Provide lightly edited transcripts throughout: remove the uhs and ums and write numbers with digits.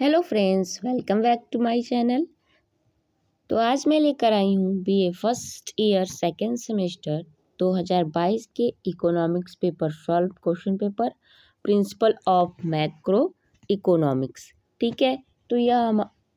Hello friends, welcome back to my channel. तो आज मैं लेकर आई हूँ BA first year second semester 2022 के economics paper solve question paper principle of macro economics. ठीक है, तो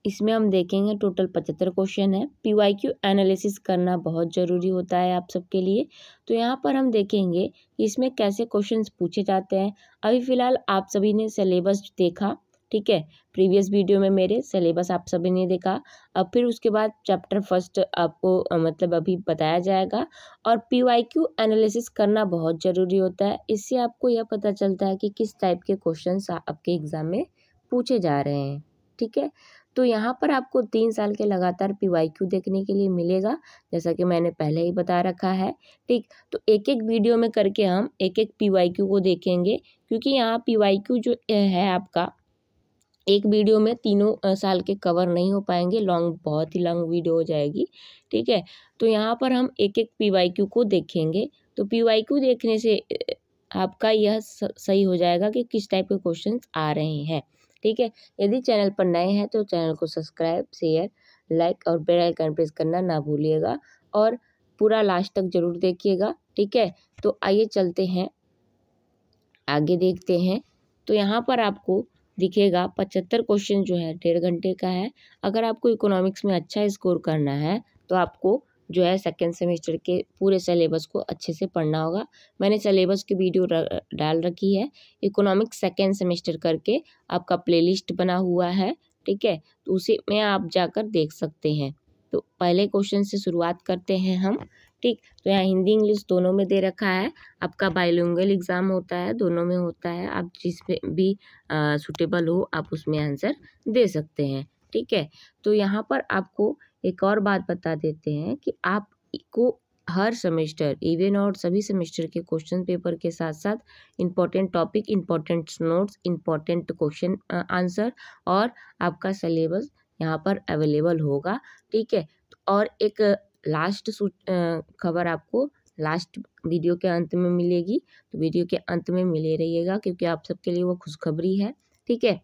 इसमें हम देखेंगे टोटल 75 क्वेश्चन है। पीवाईक्यू एनालिसिस करना बहुत ज़रूरी होता है आप सबके लिए। तो यहाँ पर हम देखेंगे कि इसमें कैसे क्वेश्चंस पूछे जाते हैं। अभी फ़िलहाल आप सभी ने सिलेबस देखा, ठीक है। प्रीवियस वीडियो में मेरे सिलेबस आप सभी ने देखा। अब फिर उसके बाद चैप्टर फर्स्ट आपको मतलब अभी बताया जाएगा। और पीवाईक्यू एनालिसिस करना बहुत ज़रूरी होता है। इससे आपको यह पता चलता है कि किस टाइप के क्वेश्चंस आपके एग्ज़ाम में पूछे जा रहे हैं। ठीक है, तो यहाँ पर आपको 3 साल के लगातार पीवाईक्यू देखने के लिए मिलेगा, जैसा कि मैंने पहले ही बता रखा है। ठीक, तो एक एक वीडियो में करके हम एक एक पीवाईक्यू को देखेंगे, क्योंकि यहाँ पीवाईक्यू जो है आपका एक वीडियो में तीनों साल के कवर नहीं हो पाएंगे, बहुत ही लॉन्ग वीडियो हो जाएगी। ठीक है, तो यहाँ पर हम एक एक पीवाईक्यू को देखेंगे। तो पीवाईक्यू देखने से आपका यह सही हो जाएगा कि किस टाइप के क्वेश्चंस आ रहे हैं। ठीक है, यदि चैनल पर नए हैं तो चैनल को सब्सक्राइब, शेयर, लाइक और बेल आइकन प्रेस करना ना भूलिएगा और पूरा लास्ट तक जरूर देखिएगा। ठीक है, तो आइए चलते हैं आगे, देखते हैं। तो यहाँ पर आपको दिखेगा 75 क्वेश्चन जो है 1.5 घंटे का है। अगर आपको इकोनॉमिक्स में अच्छा स्कोर करना है तो आपको जो है सेकेंड सेमेस्टर के पूरे सिलेबस को अच्छे से पढ़ना होगा। मैंने सिलेबस की वीडियो डाल रखी है, इकोनॉमिक्स सेकेंड सेमेस्टर करके आपका प्लेलिस्ट बना हुआ है। ठीक है, तो उसी में आप जाकर देख सकते हैं। तो पहले क्वेश्चन से शुरुआत करते हैं हम। ठीक, तो यहाँ हिंदी इंग्लिश दोनों में दे रखा है। आपका बाइलिंगुअल एग्ज़ाम होता है, दोनों में होता है। आप जिस पे भी सूटेबल हो आप उसमें आंसर दे सकते हैं। ठीक है, तो यहाँ पर आपको एक और बात बता देते हैं कि आपको हर सेमेस्टर इवन और सभी सेमेस्टर के क्वेश्चन पेपर के साथ साथ important topic, important notes, important question answer और आपका सिलेबस यहाँ पर अवेलेबल होगा। ठीक है, और एक लास्ट खबर आपको लास्ट वीडियो के अंत में मिलेगी, तो वीडियो के अंत में मिले रहिएगा क्योंकि आप सबके लिए वो खुशखबरी है। ठीक है,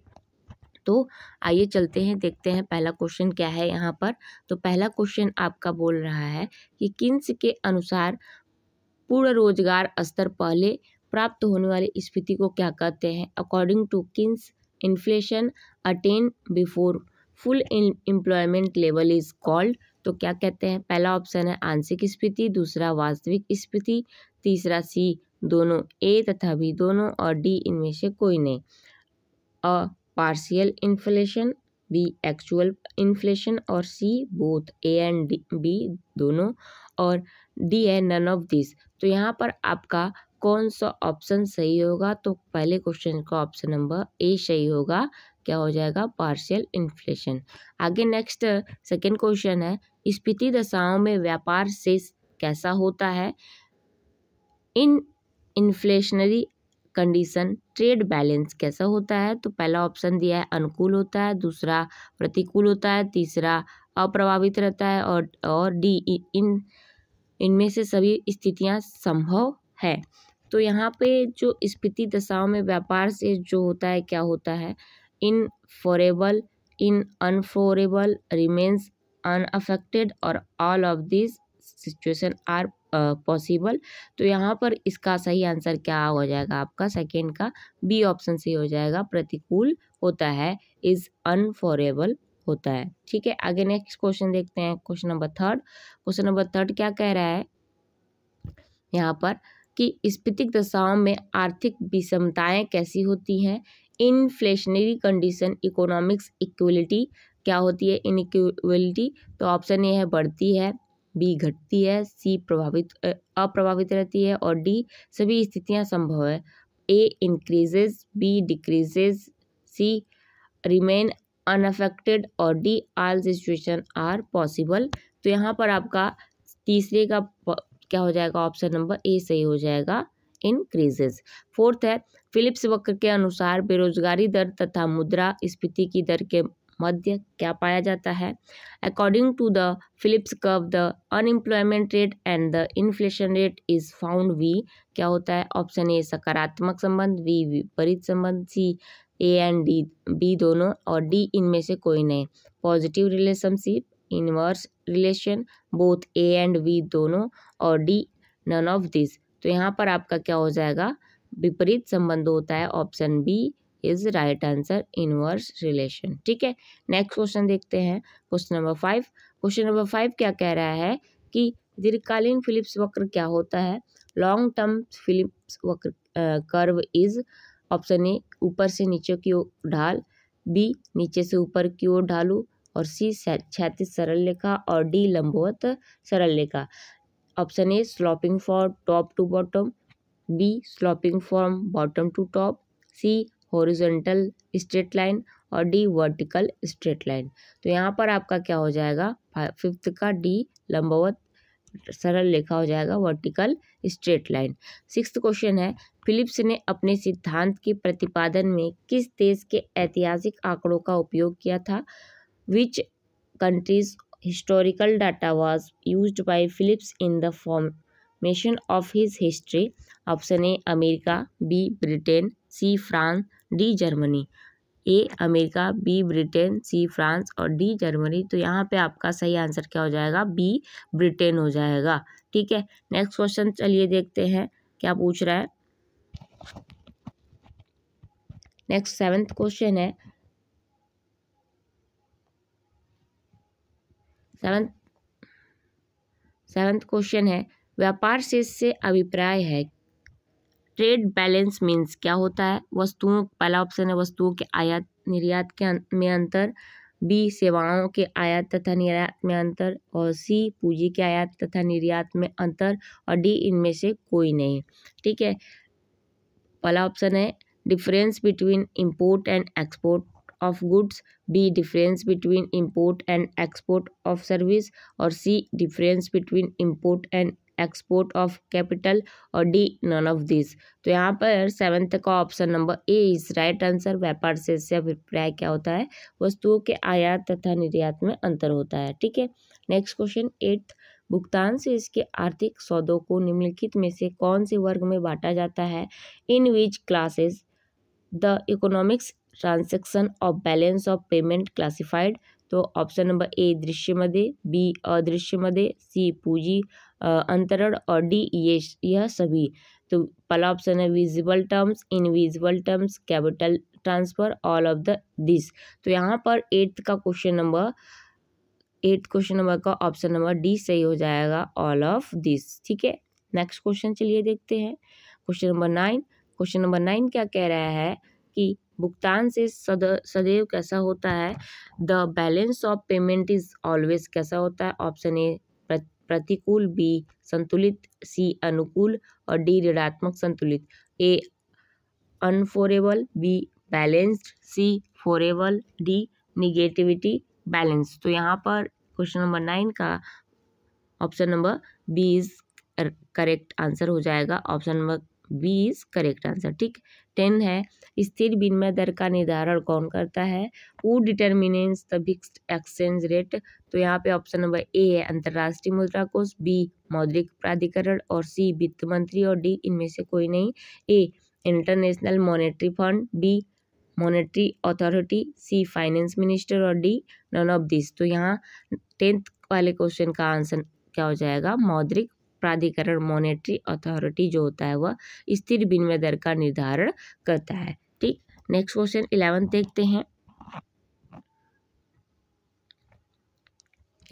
तो आइए चलते हैं, देखते हैं पहला क्वेश्चन क्या है यहाँ पर। तो पहला क्वेश्चन आपका बोल रहा है कि किन्स के अनुसार पूर्ण रोजगार स्तर पहले प्राप्त होने वाली स्थिति को क्या कहते हैं। According to Keynes inflation attain before full employment level is called. तो क्या कहते हैं। पहला ऑप्शन है आंशिक स्थिति, दूसरा वास्तविक स्थिति, तीसरा सी दोनों, ए तथा बी दोनों, और डी इनमें से कोई नहीं। A partial inflation, B actual inflation, और सी बोथ, ए एंड बी दोनों, और डी है नन ऑफ दिस। तो यहाँ पर आपका कौन सा ऑप्शन सही होगा। तो पहले क्वेश्चन का ऑप्शन नंबर ए सही होगा। क्या हो जाएगा, पार्शियल इन्फ्लेशन। आगे नेक्स्ट सेकेंड क्वेश्चन है, स्फीति दशाओं में व्यापार शेष कैसा होता है। इन इन्फ्लेशनरी कंडीशन ट्रेड बैलेंस कैसा होता है। तो पहला ऑप्शन दिया है अनुकूल होता है, दूसरा प्रतिकूल होता है, तीसरा अप्रभावित रहता है, और डी इनमें से सभी स्थितियां संभव है। तो यहाँ पे जो स्फीति दशाओं में व्यापार से जो होता है क्या होता है, in favourable, in unfavourable, remains unaffected, और all of this situation are possible. तो यहाँ पर इसका सही आंसर क्या हो जाएगा, आपका सेकेंड का बी ऑप्शन से हो जाएगा, प्रतिकूल होता है, इज अनफोरेबल होता है। ठीक है, आगे नेक्स्ट क्वेश्चन देखते हैं, question number third. Question number third क्या कह रहा है यहाँ पर कि स्फीतिक दशाओं में आर्थिक विषमताएं कैसी होती हैं। इन्फ्लेशनरी कंडीशन इकोनॉमिक्स इक्वलिटी क्या होती है, इनइक्वलिटी। तो ऑप्शन ए है बढ़ती है, बी घटती है, सी अप्रभावित रहती है, और डी सभी स्थितियां संभव है। A increases, B decreases, C remain unaffected, और D all situation are possible. तो यहाँ पर आपका तीसरे का क्या हो जाएगा, ऑप्शन नंबर ए सही हो जाएगा, इंक्रीजेज। फोर्थ है, फिलिप्स वक्र के अनुसार बेरोजगारी दर तथा मुद्रा स्फीति की दर के मध्य क्या पाया जाता है। According to the Phillips curve the unemployment rate and the inflation rate is found we. क्या होता है, ऑप्शन ए सकारात्मक संबंध, बी विपरीत संबंध, C A and D B दोनों, और डी इनमें से कोई नहीं। Positive relationship, inverse relation, both A and B दोनों, और डी नन ऑफ दिस। तो यहाँ पर आपका क्या हो जाएगा, विपरीत संबंध होता है। Option B is right answer, inverse relation. ठीक है, नेक्स्ट क्वेश्चन देखते हैं, क्वेश्चन नंबर 5। क्वेश्चन नंबर 5 क्या कह रहा है कि दीर्घकालीन फिलिप्स वक्र क्या होता है। लॉन्ग टर्म फिलिप्स वक्र कर्व इज, ऑप्शन ए ऊपर से नीचे की ओर ढाल, बी नीचे से ऊपर की ओर ढालू, और सी क्षैतिज सरल रेखा, और डी लंबवत सरल रेखा। Option A sloping for top to bottom, B sloping from bottom to top, C horizontal straight line, और डी वर्टिकल स्ट्रेट लाइन। तो यहाँ पर आपका क्या हो जाएगा, 5th का डी लंबवत सरल रेखा हो जाएगा, vertical straight line. 6th question है, फिलिप्स ने अपने सिद्धांत के प्रतिपादन में किस देश के ऐतिहासिक आंकड़ों का उपयोग किया था। Which countries historical data was used by Phillips in the formation of his history. Option A America, B Britain, C France, D Germany. A America, B Britain, C France, और डी जर्मनी। तो यहाँ पे आपका सही answer क्या हो जाएगा, B Britain हो जाएगा। ठीक है, नेक्स्ट क्वेश्चन चलिए देखते हैं क्या पूछ रहा है। नेक्स्ट 7th क्वेश्चन है, 7th क्वेश्चन है, व्यापार शेष से अभिप्राय है। ट्रेड बैलेंस मीन्स क्या होता है। वस्तुओं, पहला ऑप्शन है वस्तुओं के आयात निर्यात के में अंतर, बी सेवाओं के आयात तथा निर्यात में अंतर, और सी पूंजी के आयात तथा निर्यात में अंतर, और डी इनमें से कोई नहीं। ठीक है, पहला ऑप्शन है difference between import and export of goods, B difference between import and export of service, और C difference between import and export of capital, और डी नन ऑफ दिस। तो यहाँ पर 7th का option number A is right answer. व्यापार शेष से अभिप्राय क्या होता है, वस्तुओं के आयात तथा निर्यात में अंतर होता है। ठीक है, नेक्स्ट क्वेश्चन 8th, भुगतान से इसके आर्थिक सौदों को निम्नलिखित में से कौन से वर्ग में बांटा जाता है। In which classes the economics transaction of balance of payment classified. तो ऑप्शन नंबर ए दृश्यमध्ये, बी अदृश्यमध्ये, सी पूंजी अंतरण, और डी यह सभी। तो पहला ऑप्शन है visible terms, invisible terms, capital transfer, all of the this. तो यहाँ पर 8th क्वेश्चन नंबर का ऑप्शन नंबर डी सही हो जाएगा, ऑल ऑफ दिस। ठीक है, नेक्स्ट क्वेश्चन चलिए देखते हैं, क्वेश्चन नंबर 9। क्वेश्चन नंबर 9 क्या कह रहा है कि भुगतान से सदैव कैसा होता है। The balance of payment is always कैसा होता है। ऑप्शन ए प्रतिकूल, बी संतुलित, सी अनुकूल, और डी ऋणात्मक संतुलित। A unfavourable, B balanced, C favourable, D negativity balance. तो यहाँ पर क्वेश्चन नंबर 9 का option number B is correct answer हो जाएगा। Option number B is correct answer. ठीक, 10 है, स्थिर विनिमय दर का निर्धारण कौन करता है। Who determines the fixed exchange rate. तो यहाँ पे ऑप्शन नंबर ए है अंतर्राष्ट्रीय मुद्रा कोष, बी मौद्रिक प्राधिकरण, और सी वित्त मंत्री, और डी इनमें से कोई नहीं। A international monetary fund, B monetary authority, C finance minister, और डी नन ऑफ दिस। तो यहाँ 10th वाले क्वेश्चन का आंसर क्या हो जाएगा, मौद्रिक प्राधिकरण, मॉनेटरी अथॉरिटी जो होता है वह स्थिर विनिमय दर का निर्धारण करता है। ठीक, नेक्स्ट क्वेश्चन 11 देखते हैं।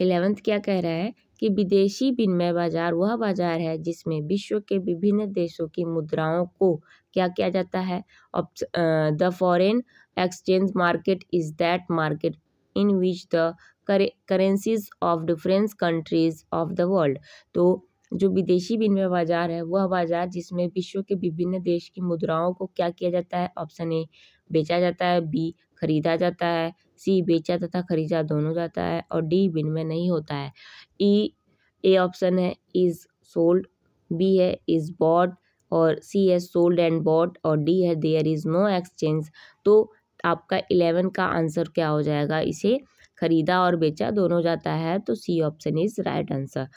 11 क्या कह रहा है कि विदेशी विनिमय बाजार वह बाजार है जिसमें विश्व के विभिन्न देशों की मुद्राओं को क्या किया जाता है। The foreign exchange market is that market in which the currencies of different countries of the world. तो जो विदेशी विनिमय बाजार है वह बाजार जिसमें विश्व के विभिन्न देश की मुद्राओं को क्या किया जाता है। ऑप्शन ए बेचा जाता है, बी खरीदा जाता है, सी बेचा तथा खरीदा दोनों जाता है, और डी विनिमय नहीं होता है। ए ऑप्शन है इज सोल्ड, बी है इज बॉट, और सी है सोल्ड एंड बॉट, और डी है देयर इज नो एक्सचेंज। तो आपका 11 का आंसर क्या हो जाएगा, इसे खरीदा और बेचा दोनों जाता है, तो C option is right answer.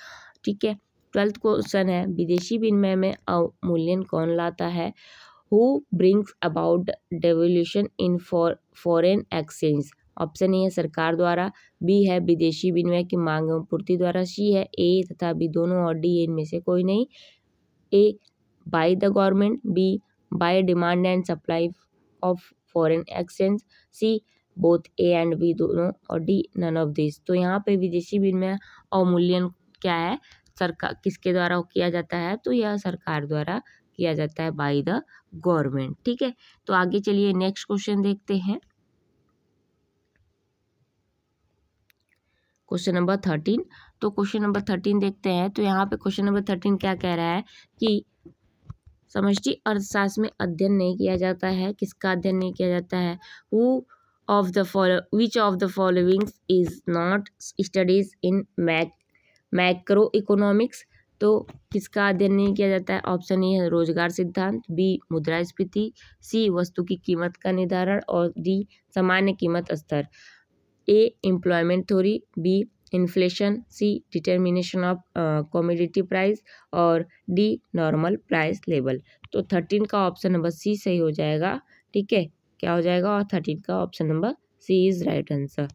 ठीक है, 12th क्वेश्चन है विदेशी विनिमय में अवमूल्यन कौन लाता है। Who brings about devolution in foreign exchange. Option A है सरकार द्वारा, बी है विदेशी विनिमय की मांग एवं पूर्ति द्वारा, सी है ए तथा बी दोनों और डी इनमें से कोई नहीं। A by the government, B by demand and supply of foreign exchange, C both A and B दोनों और डी नन ऑफ दिस। तो यहाँ पे विदेशी विनिमय अवमूल्यन क्या है, सरकार किसके द्वारा किया जाता है, तो यह सरकार द्वारा किया जाता है, बाय द गवर्नमेंट। ठीक है, तो आगे चलिए नेक्स्ट क्वेश्चन देखते हैं। Question number 13। तो क्वेश्चन नंबर 13 देखते हैं। तो यहाँ पे क्वेश्चन नंबर 13 क्या कह रहा है कि समष्टि अर्थशास्त्र में अध्ययन नहीं किया जाता है। किसका अध्ययन नहीं किया जाता है? विच of the following is not studies in macro economics. तो किसका अध्ययन नहीं किया जाता है? ऑप्शन ए है रोजगार सिद्धांत, बी मुद्रास्फीति, सी वस्तु की कीमत का निर्धारण और डी सामान्य कीमत स्तर। A employment theory, B inflation, C determination of commodity price और डी नॉर्मल प्राइस लेवल। तो 13 का ऑप्शन नंबर सी सही हो जाएगा। ठीक है, क्या हो जाएगा? और 13 का option number C is right answer.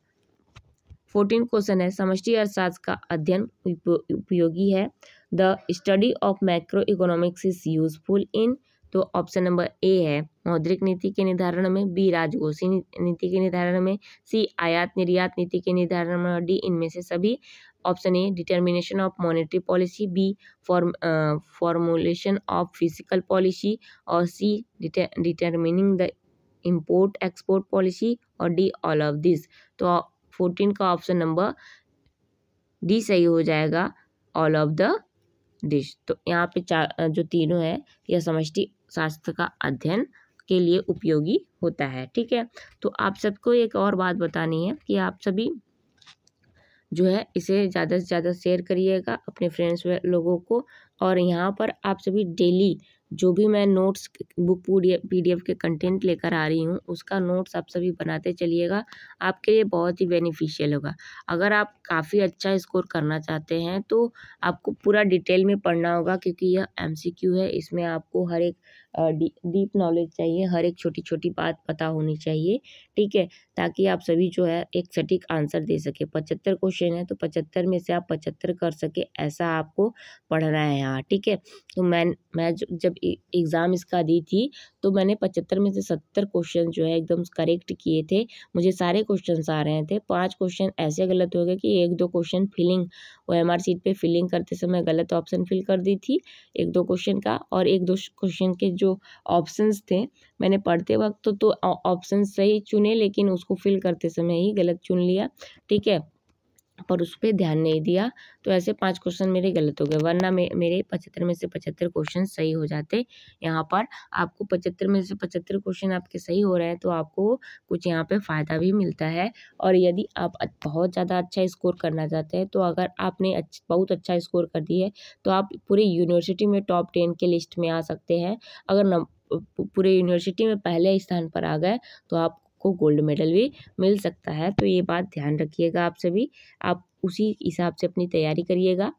14 question है, समष्टि अर्थशास्त्र का अध्ययन उपयोगी है। The study of macro economics is useful in. तो ऑप्शन नंबर ए है मौद्रिक नीति के निर्धारण में, बी राजकोषीय नीति के निर्धारण में, सी आयात निर्यात नीति के निर्धारण में और डी इनमें से सभी। Option A determination of monetary policy, B formulation of physical policy और C determining the import export policy और डी ऑल ऑफ दिस। तो 14 का ऑप्शन नंबर डी सही हो जाएगा, ऑल ऑफ द डिश। तो यहाँ पे चार जो तीनों है यह समष्टि शास्त्र का अध्ययन के लिए उपयोगी होता है। ठीक है, तो आप सबको एक और बात बतानी है कि आप सभी जो है इसे ज़्यादा से ज़्यादा शेयर करिएगा अपने फ्रेंड्स लोगों को। और यहाँ पर आप सभी डेली जो भी मैं नोट्स बुक PDF के कंटेंट लेकर आ रही हूँ उसका नोट्स आप सभी बनाते चलिएगा, आपके लिए बहुत ही बेनिफिशियल होगा। अगर आप काफ़ी अच्छा स्कोर करना चाहते हैं तो आपको पूरा डिटेल में पढ़ना होगा, क्योंकि यह MCQ है। इसमें आपको हर एक डीप नॉलेज चाहिए, हर एक छोटी छोटी बात पता होनी चाहिए। ठीक है, ताकि आप सभी जो है एक सटीक आंसर दे सके। 75 क्वेश्चन है तो 75 में से आप 75 कर सके ऐसा आपको पढ़ना है यहाँ। ठीक है, तो मैं जब एग्ज़ाम इसका दी थी तो मैंने 75 में से 70 क्वेश्चन जो है एकदम करेक्ट किए थे। मुझे सारे क्वेश्चन आ रहे थे। 5 क्वेश्चन ऐसे गलत हो गए कि 1-2 क्वेश्चन फिलिंग OMR शीट पे फिलिंग करते समय गलत ऑप्शन फिल कर दी थी 1-2 क्वेश्चन का, और 1-2 क्वेश्चन के जो ऑप्शंस थे मैंने पढ़ते वक्त तो ऑप्शन सही चुने लेकिन उसको फिल करते समय ही गलत चुन लिया। ठीक है, पर उस पर ध्यान नहीं दिया, तो ऐसे 5 क्वेश्चन मेरे गलत हो गए, वरना मेरे 75 में से 75 क्वेश्चन सही हो जाते। यहाँ पर आपको 75 में से 75 क्वेश्चन आपके सही हो रहे हैं तो आपको कुछ यहाँ पे फ़ायदा भी मिलता है। और यदि आप बहुत ज़्यादा अच्छा स्कोर करना चाहते हैं तो अगर आपने बहुत अच्छा स्कोर कर दिया है तो आप पूरी यूनिवर्सिटी में टॉप 10 के लिस्ट में आ सकते हैं। अगर पूरे यूनिवर्सिटी में पहले स्थान पर आ गए तो आपको गोल्ड मेडल भी मिल सकता है। तो ये बात ध्यान रखिएगा आप सभी, आप उसी हिसाब से अपनी तैयारी करिएगा।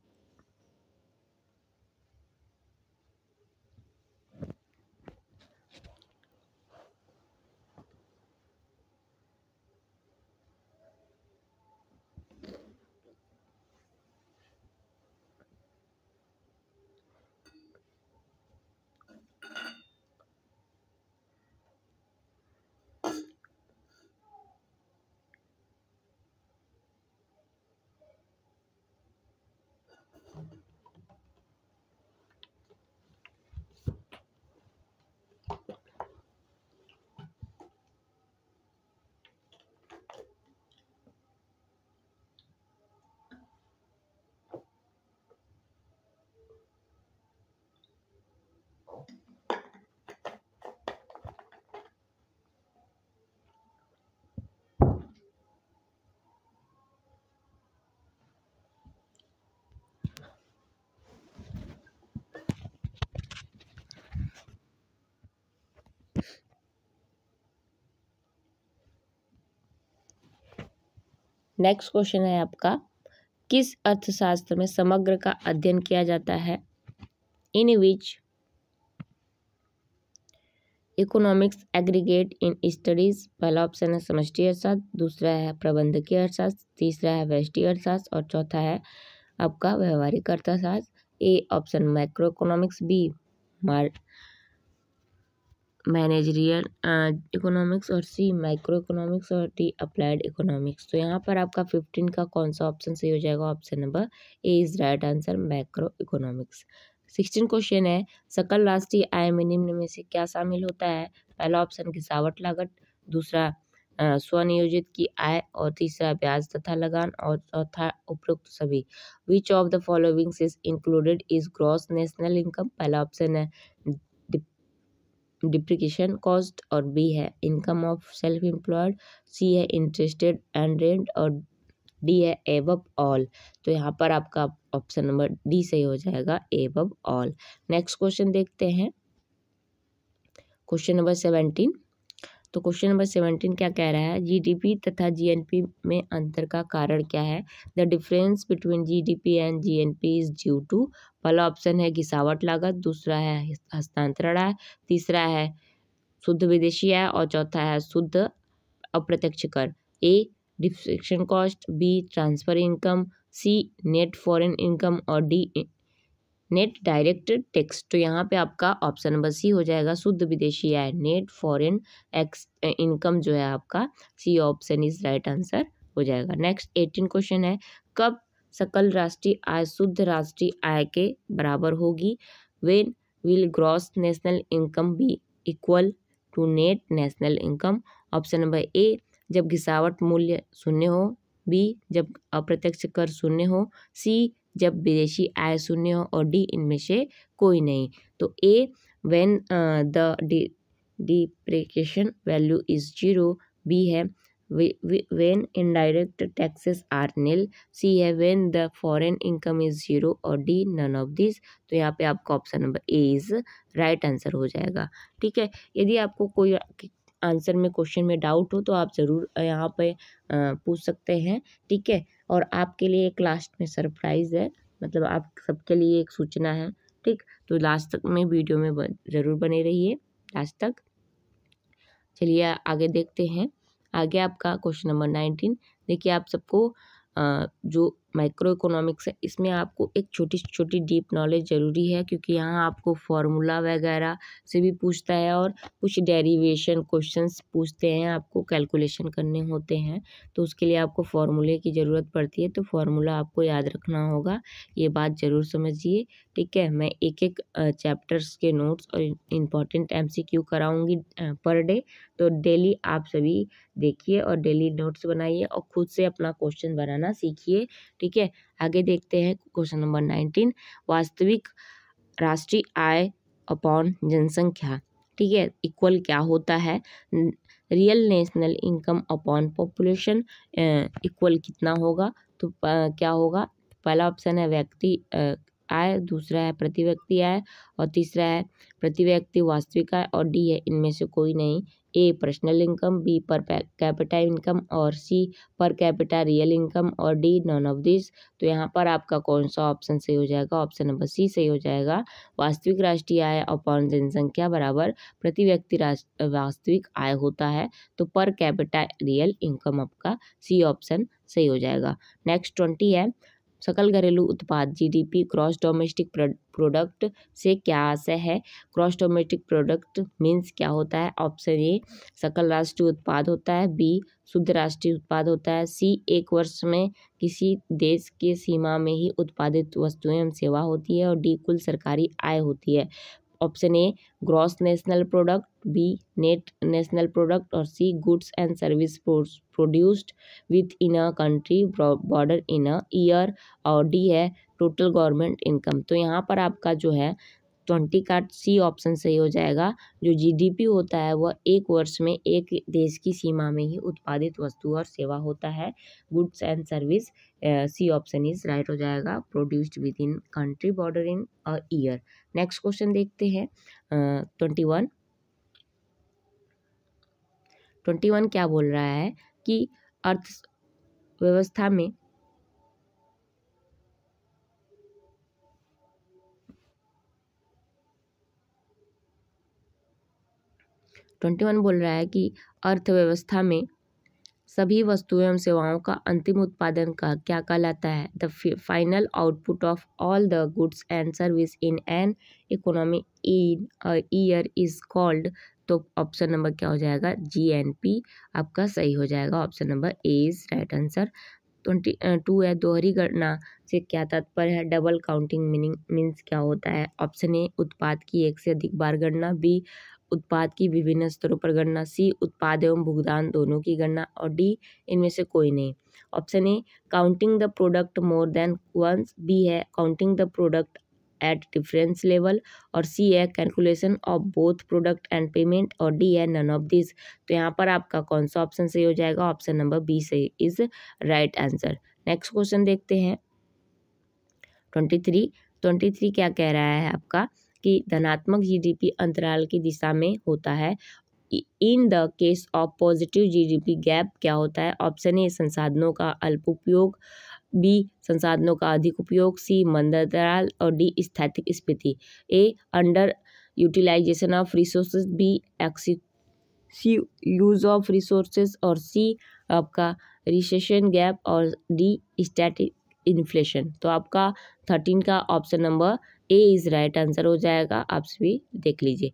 नेक्स्ट क्वेश्चन है आपका, किस अर्थशास्त्र में समग्र का अध्ययन किया जाता है? In which economics aggregate in studies, पहला ऑप्शन है समष्टि अर्थशास्त्र, दूसरा है प्रबंधकीय अर्थशास्त्र, तीसरा है व्यष्टि अर्थशास्त्र और चौथा है आपका व्यवहारिक अर्थशास्त्र। A option macro economics, B managerial economics और सी माइक्रो इकोनॉमिक्स और डी अप्लाइड इकोनॉमिक्स। तो यहाँ पर आपका 15 का कौन सा ऑप्शन सही हो जाएगा? Option number A is right answer, macro economics. 16 question है, सकल राष्ट्रीय आय में निम्न में से क्या शामिल होता है? पहला ऑप्शन गिरावट लागत, दूसरा स्वनियोजित की आय और तीसरा ब्याज तथा लगान और चौथा उपरोक्त सभी। विच of the following is included is gross national income, पहला ऑप्शन है डिप्रिकेशन कॉस्ट और बी है इनकम ऑफ सेल्फ एम्प्लॉयड, सी है इंटरेस्टेड एंड रेंट और डी है एबव ऑल। तो यहाँ पर आपका ऑप्शन नंबर डी सही हो जाएगा, एबव ऑल। नेक्स्ट क्वेश्चन देखते हैं, क्वेश्चन नंबर 17। तो क्वेश्चन नंबर 17 क्या कह रहा है? जीडीपी तथा जीएनपी में अंतर का कारण क्या है? The difference between GDP and GNP is due to, पहला ऑप्शन है घिसावट लागत, दूसरा है हस्तांतरण आय, तीसरा है शुद्ध विदेशी आय और चौथा है शुद्ध अप्रत्यक्ष कर। A deflection cost, B transfer income, C net foreign income और डी नेट डायरेक्ट टैक्स। तो यहाँ पे आपका ऑप्शन नंबर सी हो जाएगा, शुद्ध विदेशी आय, नेट फॉरेन एक्स इनकम जो है आपका C option is right answer हो जाएगा। नेक्स्ट 18 क्वेश्चन है, कब सकल राष्ट्रीय आय शुद्ध राष्ट्रीय आय के बराबर होगी? When will gross national income be equal to net national income? Option number A जब घिसावट मूल्य शून्य हो, बी जब अप्रत्यक्ष कर शून्य हो, सी जब विदेशी आय शून्य हो और डी इनमें से कोई नहीं। तो A when the depreciation value is zero, B है when indirect taxes are nil, C है when the foreign income is zero और डी नन ऑफ दिस। तो यहाँ पे आपका option number A is right answer हो जाएगा। ठीक है, यदि आपको कोई आंसर में क्वेश्चन में डाउट हो तो आप ज़रूर यहाँ पे पूछ सकते हैं। ठीक है, और आपके लिए एक लास्ट में सरप्राइज़ है, मतलब आप सबके लिए एक सूचना है। ठीक, तो लास्ट तक में वीडियो में ज़रूर बने रहिए लास्ट तक। चलिए आगे देखते हैं। आगे आपका क्वेश्चन नंबर 19। देखिए आप सबको जो माइक्रो इकोनॉमिक्स है इसमें आपको एक छोटी छोटी डीप नॉलेज ज़रूरी है, क्योंकि यहाँ आपको फार्मूला वगैरह से भी पूछता है और कुछ डेरिवेशन क्वेश्चंस पूछते हैं, आपको कैलकुलेशन करने होते हैं, तो उसके लिए आपको फार्मूले की ज़रूरत पड़ती है। तो फार्मूला आपको याद रखना होगा, ये बात ज़रूर समझिए। ठीक है, मैं एक एक चैप्टर्स के नोट्स और इम्पॉर्टेंट MCQ कराऊंगी पर डे। तो डेली आप सभी देखिए और डेली नोट्स बनाइए और खुद से अपना क्वेश्चन बनाना सीखिए। ठीक है, आगे देखते हैं क्वेश्चन नंबर 19। वास्तविक राष्ट्रीय आय अपॉन जनसंख्या, ठीक है, इक्वल क्या होता है? Real national income upon population equal कितना होगा? तो क्या होगा? पहला ऑप्शन है व्यक्ति आय, दूसरा है प्रति व्यक्ति आय और तीसरा है प्रति व्यक्ति वास्तविक आय और डी है इनमें से कोई नहीं। A personal income, B per capita income और C per capita real income और डी नॉन ऑफ दिस। तो यहाँ पर आपका कौन सा ऑप्शन सही हो जाएगा? ऑप्शन नंबर सी सही हो जाएगा। वास्तविक राष्ट्रीय आय अपॉन जनसंख्या बराबर प्रति व्यक्ति वास्तविक आय होता है, तो पर कैपिटा रियल इनकम आपका सी ऑप्शन सही हो जाएगा। नेक्स्ट 20 है, सकल घरेलू उत्पाद जीडीपी क्रॉस डोमेस्टिक प्रोडक्ट से क्या आशय है? क्रॉस डोमेस्टिक प्रोडक्ट मीन्स क्या होता है? ऑप्शन ए सकल राष्ट्रीय उत्पाद होता है, बी शुद्ध राष्ट्रीय उत्पाद होता है, सी एक वर्ष में किसी देश के सीमा में ही उत्पादित वस्तुएं एवं सेवा होती है और डी कुल सरकारी आय होती है। Option A gross national product, B net national product और C goods and service produced within a country border in a year और डी है टोटल गवर्नमेंट इनकम। तो यहाँ पर आपका जो है 20 का सी ऑप्शन सही हो जाएगा। जो जीडीपी होता है वह एक वर्ष में एक देश की सीमा में ही उत्पादित वस्तु और सेवा होता है। Goods and service C option is right हो जाएगा, produced within country border in a year. Next question देखते हैं 21 क्या बोल रहा है कि अर्थव्यवस्था में 21 बोल रहा है कि अर्थव्यवस्था में सभी वस्तुओं एवं सेवाओं का अंतिम उत्पादन का क्या कहलाता है? The final output of all the goods and service in an economy in a year is called. तो ऑप्शन नंबर क्या हो जाएगा? GNP आपका सही हो जाएगा। Option number A is right answer. 22 है, दोहरी गणना से क्या तात्पर्य है? डबल काउंटिंग मीन्स क्या होता है? ऑप्शन ए उत्पाद की एक से अधिक बार गणना, बी उत्पाद की विभिन्न स्तरों पर गणना, सी उत्पाद एवं भुगतान दोनों की गणना, और डी इनमें से कोई नहीं। Option A counting the product more than once, B है counting the product at difference level, और सी है calculation of both product and payment, और डी है नन ऑफ दिस। तो यहाँ पर आपका कौन सा ऑप्शन सही हो जाएगा? ऑप्शन नंबर बी सही is right answer. Next question देखते हैं 23 क्या कह रहा है आपका कि धनात्मक GDP अंतराल की दिशा में होता है। In the case of positive GDP gap क्या होता है? ऑप्शन ए संसाधनों का अल्प उपयोग, बी संसाधनों का अधिक उपयोग, सी मंद अंतराल, और डी स्थैतिक स्फीति। A under utilization of resources, B excessive use of resources, और सी आपका रिसेशन गैप, और डी स्टैटिक इन्फ्लेशन। तो आपका 13 का option number A is right answer हो जाएगा। आप सभी देख लीजिए।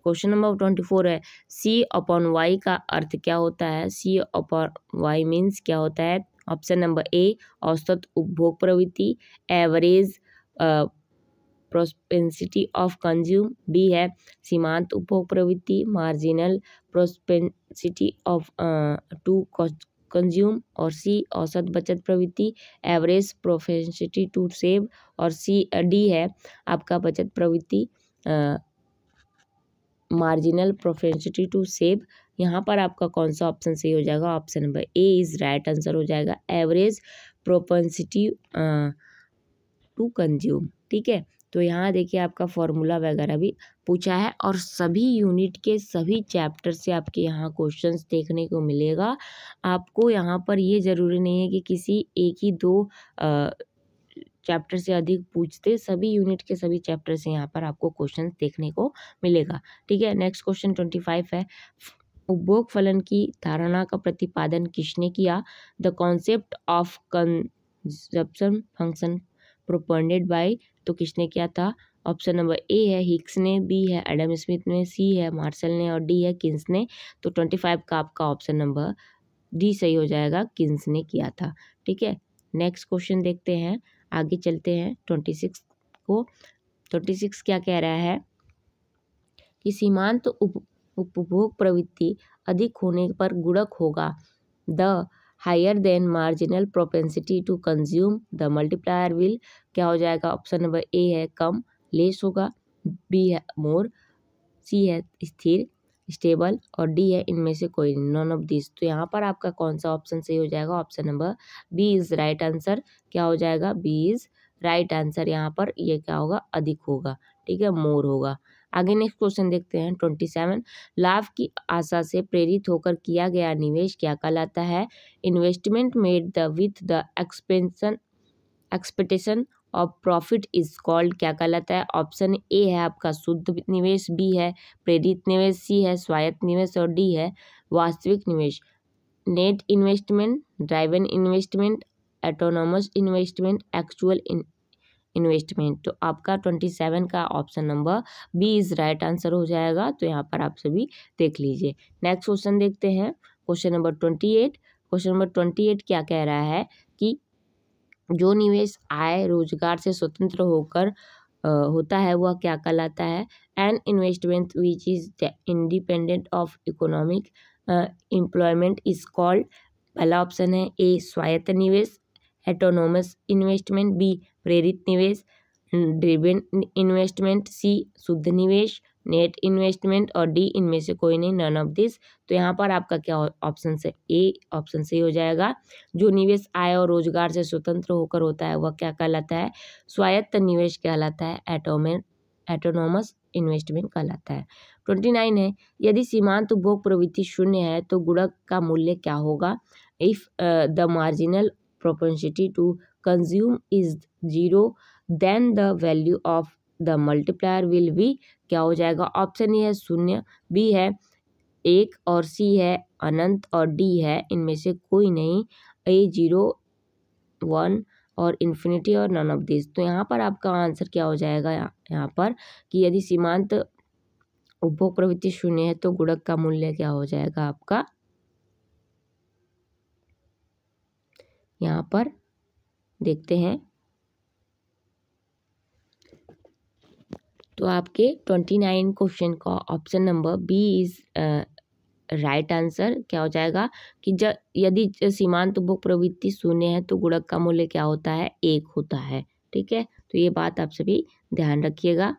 क्वेश्चन नंबर 24 है, सी अपॉन वाई का अर्थ क्या होता है? सी अपॉन वाई मीन्स क्या होता है? ऑप्शन नंबर ए औसत उपभोग प्रवृत्ति, एवरेज प्रोस्पेंसिटी ऑफ कंज्यूम, बी है सीमांत उपभोग प्रवृत्ति, मार्जिनल प्रोस्पेंसिटी ऑफ टू कंज्यूम, और सी औसत बचत प्रवृत्ति, एवरेज प्रोपेंसिटी टू सेव, और सी डी है आपका बचत प्रवृत्ति, मार्जिनल प्रोपेंसिटी टू सेव। यहाँ पर आपका कौन सा ऑप्शन सही हो जाएगा? Option number A is right answer हो जाएगा, एवरेज प्रोपेंसिटी टू कंज्यूम। ठीक है, तो यहाँ देखिए आपका फॉर्मूला वगैरह भी पूछा है, और सभी यूनिट के सभी चैप्टर से आपके यहाँ क्वेश्चंस देखने को मिलेगा। आपको यहाँ पर ये ज़रूरी नहीं है कि किसी एक ही दो चैप्टर से अधिक पूछते, सभी यूनिट के सभी चैप्टर से यहाँ पर आपको क्वेश्चन देखने को मिलेगा। ठीक है, नेक्स्ट क्वेश्चन 25 है, उपभोग फलन की धारणा का प्रतिपादन किसने किया? The concept of consumption function proponed by, तो किसने किया था? ऑप्शन नंबर ए है हिक्स ने, बी है एडम स्मिथ ने, सी है मार्शल ने, और डी है किन्स ने। तो 25 का आपका ऑप्शन नंबर डी सही हो जाएगा, किन्स ने किया था। ठीक है, नेक्स्ट क्वेश्चन देखते हैं, आगे चलते हैं 26 को। 26 क्या कह रहा है कि सीमांत उपभोग प्रवृत्ति अधिक होने पर गुणक होगा। The higher then marginal propensity to consume, the multiplier will क्या हो जाएगा? ऑप्शन नंबर ए है कम, लेस होगा, बी है मोर, सी है स्थिर स्टेबल, और डी है इनमें से कोई, नॉन ऑफ दिस। तो यहाँ पर आपका कौन सा ऑप्शन सही हो जाएगा? Option number B is right answer. क्या हो जाएगा? B is right answer. यहाँ पर ये क्या होगा? अधिक होगा। ठीक है, मोर होगा। आगे नेक्स्ट क्वेश्चन देखते हैं 27, लाभ की आशा से प्रेरित होकर किया गया निवेश क्या कहलाता है? Investment made the with the expectation of profit is called क्या कहलाता है? ऑप्शन ए है आपका शुद्ध निवेश, बी है प्रेरित निवेश, सी है स्वायत्त निवेश, और डी है वास्तविक निवेश। Net investment, driven investment, autonomous investment, actual investment. तो आपका 27 का option number B is right answer हो जाएगा। तो यहाँ पर आप सभी देख लीजिए। नेक्स्ट क्वेश्चन देखते हैं, क्वेश्चन नंबर 28। क्वेश्चन नंबर 28 क्या कह रहा है कि जो निवेश आय रोजगार से स्वतंत्र होकर होता है वह क्या कहलाता है? An investment which is independent of economic employment is called. पहला ऑप्शन है ए स्वायत्त निवेश, ऑटोनोमस इन्वेस्टमेंट, बी प्रेरित निवेश, ड्रिवन इन्वेस्टमेंट, सी शुद्ध निवेश, नेट इन्वेस्टमेंट, और डी इनमें से कोई नहीं, नन ऑफ दिस। तो यहाँ पर आपका क्या ऑप्शन से ए ऑप्शन सही हो जाएगा। जो निवेश आय और रोजगार से स्वतंत्र होकर होता है वह क्या कहलाता है? स्वायत्त निवेश कहलाता है, ऑटोनोमस इन्वेस्टमेंट कहलाता है। 29 है, यदि सीमांत उपभोग प्रवृत्ति शून्य है तो गुणक का मूल्य क्या होगा? If the marginal propensity to consume is 0 then the value of the multiplier will be क्या हो जाएगा? ऑप्शन ए है 0, बी है 1 और C है, अनंत और D है, इनमें से कोई नहीं, A 0 1 और इन्फिनिटी और नन ऑफ दिस। तो यहाँ पर आपका आंसर क्या हो जाएगा, यहाँ पर कि यदि सीमांत उपभोग प्रवृत्ति शून्य है तो गुणक का मूल्य क्या हो जाएगा आपका, यहाँ पर देखते हैं। तो आपके 29 क्वेश्चन का option number B is right answer क्या हो जाएगा कि यदि सीमांत उपभोग प्रवृत्ति शून्य है तो गुणक का मूल्य क्या होता है, 1 होता है। ठीक है, तो ये बात आप सभी ध्यान रखिएगा।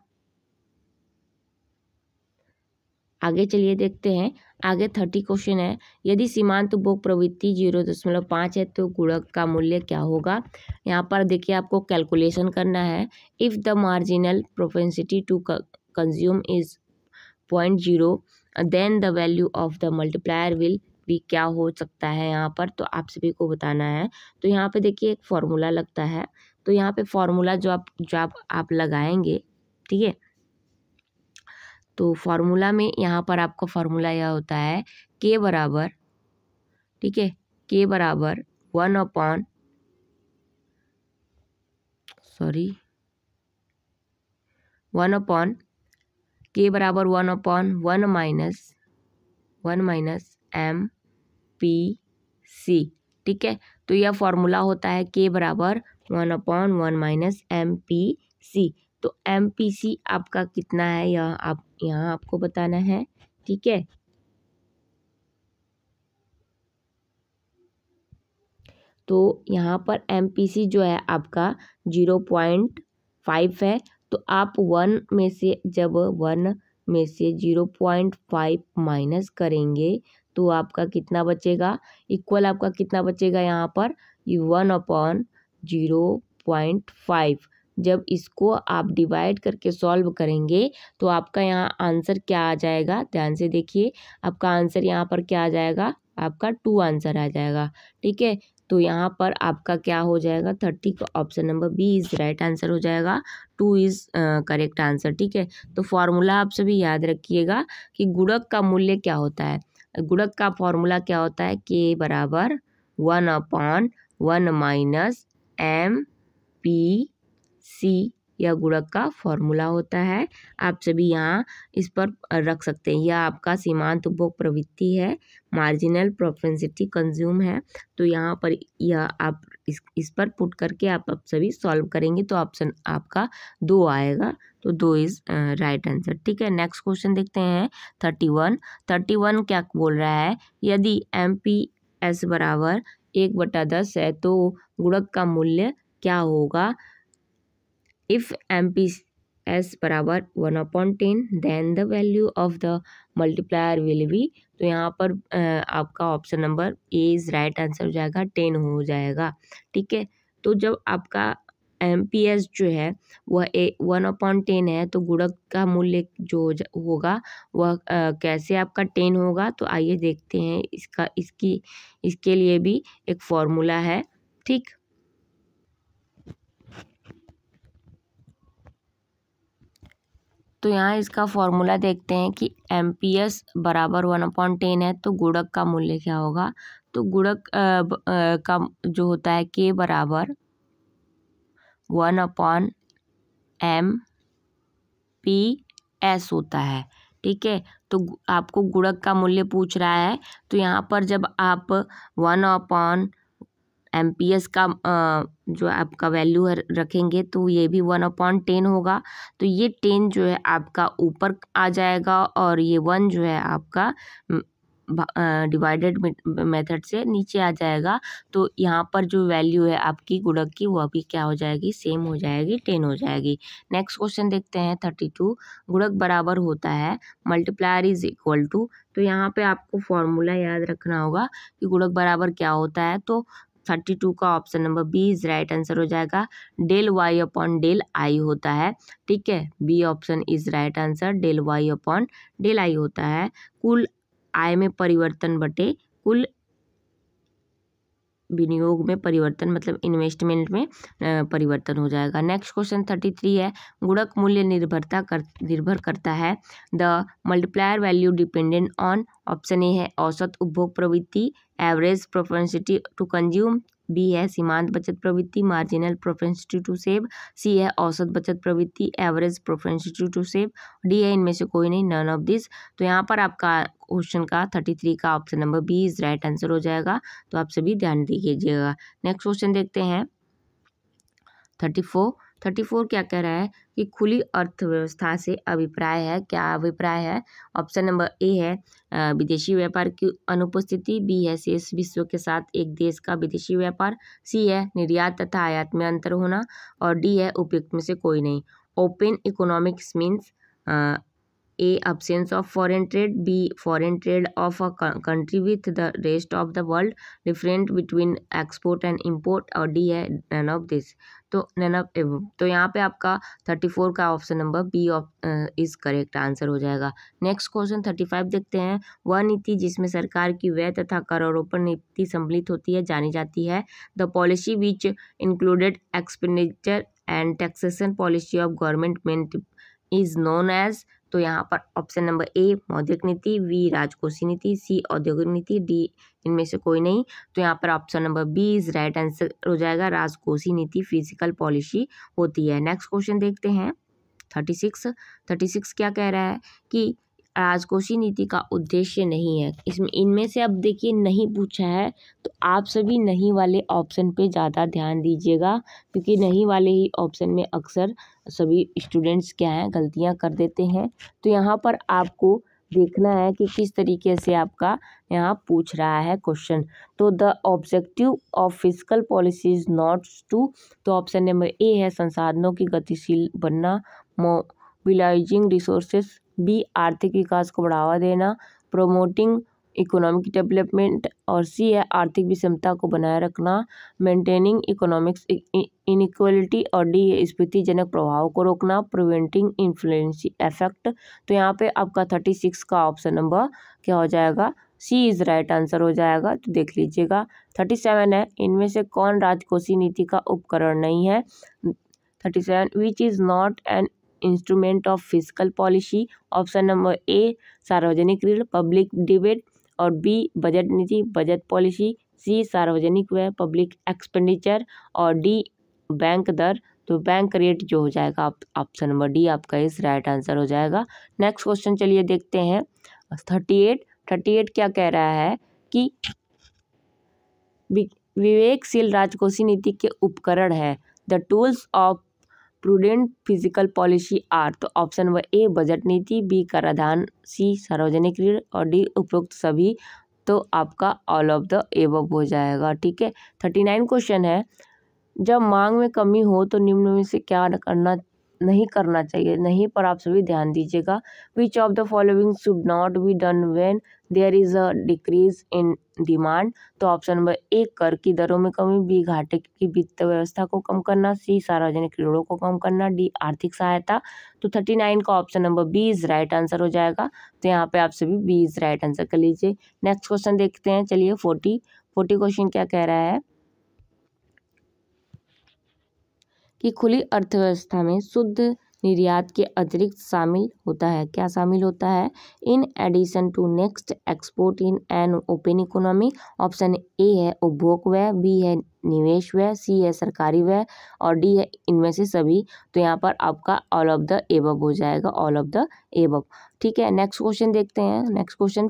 आगे चलिए देखते हैं। आगे 30 क्वेश्चन है, यदि सीमांत उपभोग प्रवृत्ति 0.5 है तो गुणक का मूल्य क्या होगा। यहाँ पर देखिए आपको कैलकुलेशन करना है। If the marginal propensity to consume is 0.0 then the value of the multiplier will be क्या हो सकता है यहाँ पर, तो आप सभी को बताना है। तो यहाँ पे देखिए एक फॉर्मूला लगता है, तो यहाँ पे फॉर्मूला जो आप लगाएंगे, ठीक है। तो फॉर्मूला में यहाँ पर आपका फॉर्मूला यह होता है के बराबर, ठीक है, के बराबर 1 अपॉन के बराबर 1 upon 1 minus M P C. ठीक है, तो यह फॉर्मूला होता है के बराबर 1 upon 1 minus M P C. तो एम पी सी आपका कितना है, यहाँ आपको बताना है। ठीक है, तो यहाँ पर एम पी सी जो है आपका 0.5 है। तो आप 1 में से जब 1 में से 0.5 माइनस करेंगे तो आपका कितना बचेगा, इक्वल आपका कितना बचेगा यहाँ पर 1 अपॉन 0.5। जब इसको आप डिवाइड करके सॉल्व करेंगे तो आपका यहाँ आंसर क्या आ जाएगा, ध्यान से देखिए। आपका आंसर यहाँ पर क्या आ जाएगा, आपका 2 आंसर आ जाएगा। ठीक है, तो यहाँ पर आपका क्या हो जाएगा, 30 का option number B is right answer हो जाएगा। 2 इज करेक्ट आंसर। ठीक है, तो फॉर्मूला आप सभी याद रखिएगा कि गुणक का मूल्य क्या होता है। गुणक का फॉर्मूला क्या होता है, के बराबर 1 upon 1 minus M P C, यह गुणक का फॉर्मूला होता है। आप सभी यहाँ इस पर रख सकते हैं। यह आपका सीमांत उपभोग प्रवृत्ति है, मार्जिनल प्रोपेंसिटी कंज्यूम है। तो यहाँ पर यह आप इस पर पुट करके आप सभी सॉल्व करेंगे तो ऑप्शन आपका 2 आएगा। तो 2 इज राइट आंसर। ठीक है, नेक्स्ट क्वेश्चन देखते हैं 31 क्या बोल रहा है, यदि एम पी एस बराबर 1/10 है तो गुणक का मूल्य क्या होगा। इफ एम पी एस बराबर 1/10 then the value of the multiplier will be. तो यहाँ पर आपका option number A is right answer हो जाएगा, 10 हो जाएगा। ठीक है, तो जब आपका एम पी एस जो है वह 1/10 है तो गुणक का मूल्य जो होगा वह कैसे आपका 10 होगा। तो आइए देखते हैं इसके लिए भी एक फॉर्मूला है। ठीक, तो यहाँ इसका फॉर्मूला देखते हैं कि एम पी एस बराबर 1/10 है तो गुणक का मूल्य क्या होगा। तो गुणक का जो होता है के बराबर 1/m/p/s होता है। ठीक है, तो आपको गुणक का मूल्य पूछ रहा है, तो यहाँ पर जब आप 1/MPS का जो आपका वैल्यू रखेंगे तो ये भी 1/10 होगा। तो ये 10 जो है आपका ऊपर आ जाएगा और ये 1 जो है आपका डिवाइडेड मेथड से नीचे आ जाएगा। तो यहाँ पर जो वैल्यू है आपकी गुणक की वह भी क्या हो जाएगी, सेम हो जाएगी, 10 हो जाएगी। नेक्स्ट क्वेश्चन देखते हैं 32, गुणक बराबर होता है मल्टीप्लायर इज इक्वल टू। तो यहाँ पे आपको फॉर्मूला याद रखना होगा कि गुणक बराबर क्या होता है। तो 32 का option number B is right answer हो जाएगा, del Y upon del I होता है। ठीक है, B option is right answer, del Y upon del I होता है। कुल आय में परिवर्तन बटे कुल विनियोग में परिवर्तन, मतलब इन्वेस्टमेंट में परिवर्तन हो जाएगा। नेक्स्ट क्वेश्चन 33 है, गुणक मूल्य निर्भर करता है। The multiplier value dependent on, option A है औसत उपभोग प्रवृत्ति, average propensity to consume, B है सीमांत बचत प्रवृत्ति, marginal propensity to save, C है औसत बचत प्रवृत्ति, average propensity to save, D है इनमें से कोई नहीं, नन ऑफ दिस। तो यहाँ पर आपका क्वेश्चन का 33 का option number B is right answer हो जाएगा। तो आप सभी ध्यान दीजिएगा। नेक्स्ट क्वेश्चन देखते हैं 34 क्या कह रहा है कि खुली अर्थव्यवस्था से अभिप्राय है, क्या अभिप्राय है। ऑप्शन नंबर ए है विदेशी व्यापार की अनुपस्थिति, बी है शेष विश्व के साथ एक देश का विदेशी व्यापार, सी है निर्यात तथा आयात में अंतर होना, और डी है उपयुक्त में से कोई नहीं। Open economics means A. absence of foreign trade, B. foreign trade of a country with the rest of the world, different between export and import, और D है none of this। तो none of above। तो यहाँ पे आपका 34 का option number B is correct answer हो जाएगा। नेक्स्ट क्वेश्चन 35 देखते हैं। वह नीति जिसमें सरकार की व्यय तथा करारोपण नीति सम्मिलित होती है जानी जाती है। The policy which included expenditure and taxation policy of government is known as. तो यहाँ पर ऑप्शन नंबर ए मौद्रिक नीति, बी राजकोषीय नीति, सी औद्योगिक नीति, डी इनमें से कोई नहीं। तो यहाँ पर option number B is right answer हो जाएगा। राजकोषीय नीति फिजिकल पॉलिसी होती है। नेक्स्ट क्वेश्चन देखते हैं 36 क्या कह रहा है कि राजकोषीय नीति का उद्देश्य नहीं है। इसमें इनमें से अब देखिए नहीं पूछा है, तो आप सभी नहीं वाले ऑप्शन पे ज़्यादा ध्यान दीजिएगा, क्योंकि नहीं वाले ही ऑप्शन में अक्सर सभी स्टूडेंट्स क्या हैं गलतियां कर देते हैं। तो यहाँ पर आपको देखना है कि किस तरीके से आपका यहाँ पूछ रहा है क्वेश्चन। तो the objective of physical policy is not to, तो ऑप्शन नंबर ए है संसाधनों की गतिशील बनना, मोबिलाइजिंग रिसोर्सेस, बी आर्थिक विकास को बढ़ावा देना, प्रोमोटिंग इकोनॉमिक डेवलपमेंट, और सी है आर्थिक विषमता को बनाए रखना, मेंटेनिंग इकोनॉमिक्स इनइक्वलिटी, और डी है स्फीतिजनक प्रभाव को रोकना, प्रिवेंटिंग इन्फ्लुएंसी इफेक्ट। तो यहाँ पे आपका 36 का ऑप्शन नंबर क्या हो जाएगा, सी इज राइट आंसर हो जाएगा। तो देख लीजिएगा 37 है, इनमें से कौन राजकोषीय नीति का उपकरण नहीं है। 37 which is not an instrument of physical policy. Option number ए सार्वजनिक ऋण पब्लिक डिबेट, और बी बजट नीति बजट पॉलिसी, सी सार्वजनिक व्यय पब्लिक एक्सपेंडिचर, और डी बैंक दर तो बैंक रेट जो हो जाएगा ऑप्शन नंबर डी आपका इस राइट आंसर हो जाएगा। नेक्स्ट क्वेश्चन चलिए देखते हैं 38 क्या कह रहा है कि विवेकशील राजकोषीय नीति के उपकरण है। The tools of prudent fiscal policy are, तो ऑप्शन नंबर ए बजट नीति, बी कराधान, सी सार्वजनिक ऋण, और डी उपरोक्त सभी। तो आपका ऑल ऑफ द एबव हो जाएगा। ठीक है। 39 क्वेश्चन है, जब मांग में कमी हो तो निम्न में से क्या नहीं करना चाहिए। नहीं पर आप सभी ध्यान दीजिएगा। Which of the following should not be done when there is a decrease in demand. तो ऑप्शन नंबर ए कर की दरों में कमी, बी घाटे की वित्त व्यवस्था को कम करना, सी सार्वजनिक ऋणों को कम करना, डी आर्थिक सहायता। तो 39 का option number B is right answer हो जाएगा। तो यहाँ पे आप सभी बी इज राइट आंसर कर लीजिए। नेक्स्ट क्वेश्चन देखते हैं चलिए 40 क्वेश्चन क्या कह रहा है कि खुली अर्थव्यवस्था में शुद्ध निर्यात के अतिरिक्त शामिल होता है। क्या शामिल होता है? In addition to next export in an open economy. Option A है उपभोग व्यय, बी है निवेश व्यय, सी है सरकारी व्यय, और डी है इनमें से सभी। तो यहाँ पर आपका ऑल ऑफ द एबव हो जाएगा, ऑल ऑफ द एबव। ठीक है। नेक्स्ट क्वेश्चन देखते हैं। नेक्स्ट क्वेश्चन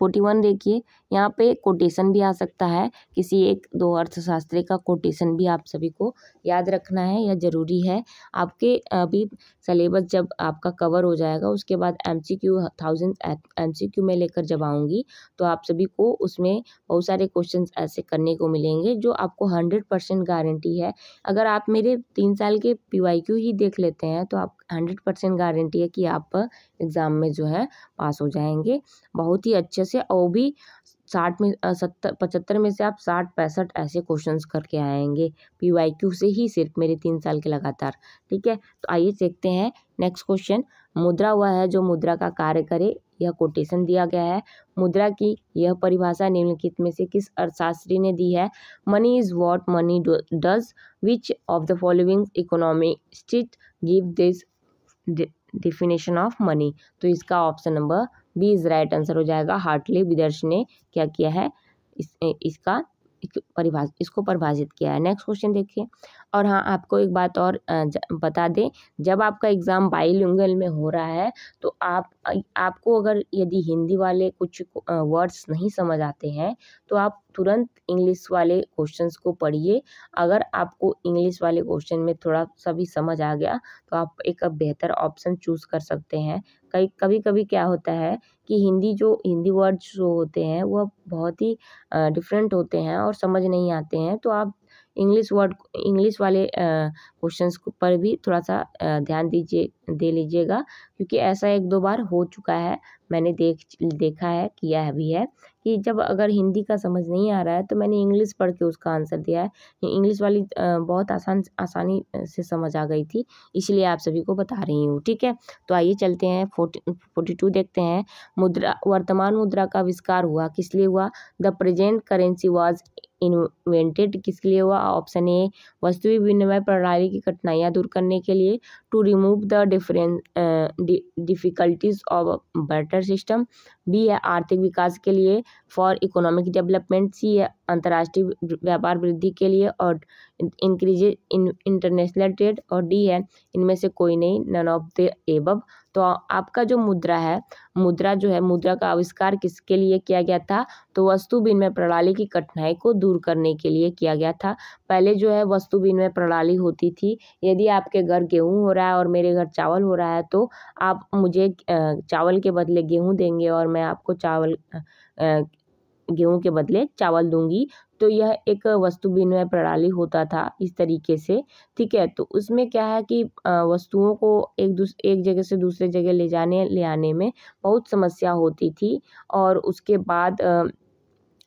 41 देखिए, यहाँ पे कोटेशन भी आ सकता है, किसी एक दो अर्थशास्त्री का कोटेशन भी आप सभी को याद रखना है, यह ज़रूरी है। आपके अभी सिलेबस जब आपका कवर हो जाएगा उसके बाद MCQ 1000 MCQ में लेकर जब आऊँगी तो आप सभी को उसमें बहुत सारे क्वेश्चंस ऐसे करने को मिलेंगे जो आपको 100% गारंटी है। अगर आप मेरे 3 साल के PYQ ही देख लेते हैं तो आप 100% गारंटी है कि आप एग्ज़ाम में जो है पास हो जाएंगे बहुत ही अच्छे से। और भी 75 में से आप 60-65 ऐसे क्वेश्चंस करके आएंगे PYQ से ही, सिर्फ मेरे 3 साल के लगातार। ठीक है। तो आइए देखते हैं नेक्स्ट क्वेश्चन। मुद्रा वह है जो मुद्रा का कार्य करे, यह कोटेशन दिया गया है। मुद्रा की यह परिभाषा निम्नलिखित में से किस अर्थशास्त्री ने दी है? Money is what money does, which of the following economist give this definition of money? तो इसका option number B is right answer हो जाएगा। हार्टली विदर्श ने क्या किया है, इसको परिभाषित किया है। नेक्स्ट क्वेश्चन देखिए। और हाँ, आपको एक बात और बता दें, जब आपका एग्ज़ाम बाइलिंगुअल में हो रहा है तो आपको अगर यदि हिंदी वाले कुछ वर्ड्स नहीं समझ आते हैं तो आप तुरंत इंग्लिश वाले क्वेश्चंस को पढ़िए। अगर आपको इंग्लिश वाले क्वेश्चन में थोड़ा सा भी समझ आ गया तो आप एक बेहतर ऑप्शन चूज़ कर सकते हैं। कभी कभी क्या होता है कि हिंदी वर्ड्स जो होते हैं वह बहुत ही डिफरेंट होते हैं और समझ नहीं आते हैं, तो आप इंग्लिश वाले क्वेश्चंस पर भी थोड़ा सा ध्यान दे लीजिएगा, क्योंकि ऐसा 1-2 बार हो चुका है, मैंने देखा है, किया भी है कि जब अगर हिंदी का समझ नहीं आ रहा है तो मैंने इंग्लिश पढ़ के उसका आंसर दिया है। इंग्लिश वाली बहुत आसानी से समझ आ गई थी, इसलिए आप सभी को बता रही हूँ। ठीक है, तो आइए चलते हैं 42 देखते हैं। वर्तमान मुद्रा का आविष्कार हुआ किस लिए हुआ? The present currency was invented किसके लिए हुआ? ऑप्शन ए वस्तु विनिमय प्रणाली की कठिनाइयाँ दूर करने के लिए, to remove the difficulties of barter system. B है आर्थिक विकास के लिए, फॉर इकोनॉमिक डेवलपमेंट। सी है अंतर्राष्ट्रीय व्यापार वृद्धि के लिए और इंक्रीज इंटरनेशनल ट्रेड। और डी है इनमें से कोई नहीं, नन ऑफ द एबव। तो आपका जो मुद्रा का आविष्कार किसके लिए किया गया था? तो वस्तु विनिमय प्रणाली की कठिनाई को दूर करने के लिए किया गया था। पहले जो है वस्तु विनिमय प्रणाली होती थी, यदि आपके घर गेहूं हो रहा है और मेरे घर चावल हो रहा है तो आप मुझे चावल के बदले गेहूं देंगे और मैं आपको गेहूं के बदले चावल दूंगी। तो यह एक वस्तु विनिमय प्रणाली होता था इस तरीके से। ठीक है, तो उसमें क्या है कि वस्तुओं को एक जगह से दूसरे जगह ले आने में बहुत समस्या होती थी, और उसके बाद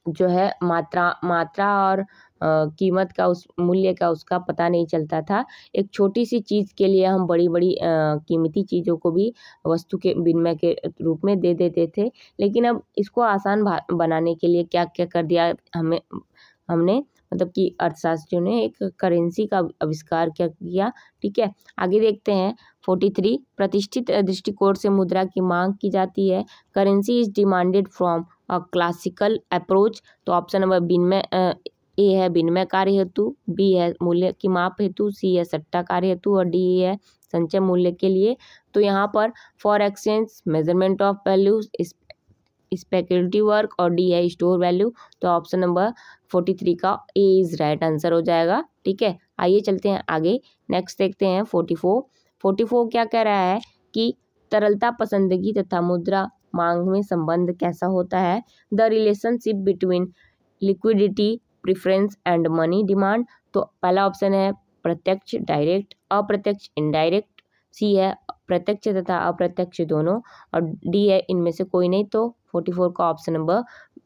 जो है मात्रा और कीमत का, उस मूल्य का उसका पता नहीं चलता था। एक छोटी सी चीज़ के लिए हम बड़ी बड़ी कीमती चीज़ों को भी वस्तु के विनिमय के रूप में दे देते थे। लेकिन अब इसको आसान बनाने के लिए क्या क्या कर दिया हमने, मतलब कि अर्थशास्त्रियों ने एक करेंसी का आविष्कार किया। ठीक है, आगे देखते हैं 43। प्रतिष्ठित दृष्टिकोण से मुद्रा की मांग की जाती है। Currency is demanded from a classical approach. तो ऑप्शन नंबर विनिमय ए है विनिमय कार्य हेतु, बी है मूल्य की माप हेतु, सी है सट्टा कार्य हेतु और डी है संचय मूल्य के लिए। तो यहाँ पर for exchange, measurement of values, speculative work और डी है स्टोर वैल्यू। तो ऑप्शन नंबर 43 का ए इज राइट आंसर हो जाएगा। ठीक है, आइए चलते हैं आगे। नेक्स्ट देखते हैं 44 क्या कह रहा है कि तरलता पसंदगी तथा मुद्रा मांग में संबंध कैसा होता है? The relationship between liquidity preference and money demand. तो पहला ऑप्शन है प्रत्यक्ष डायरेक्ट, अप्रत्यक्ष इनडायरेक्ट, सी है प्रत्यक्ष तथा अप्रत्यक्ष दोनों, और डी है इनमें से कोई नहीं। तो 44 का option number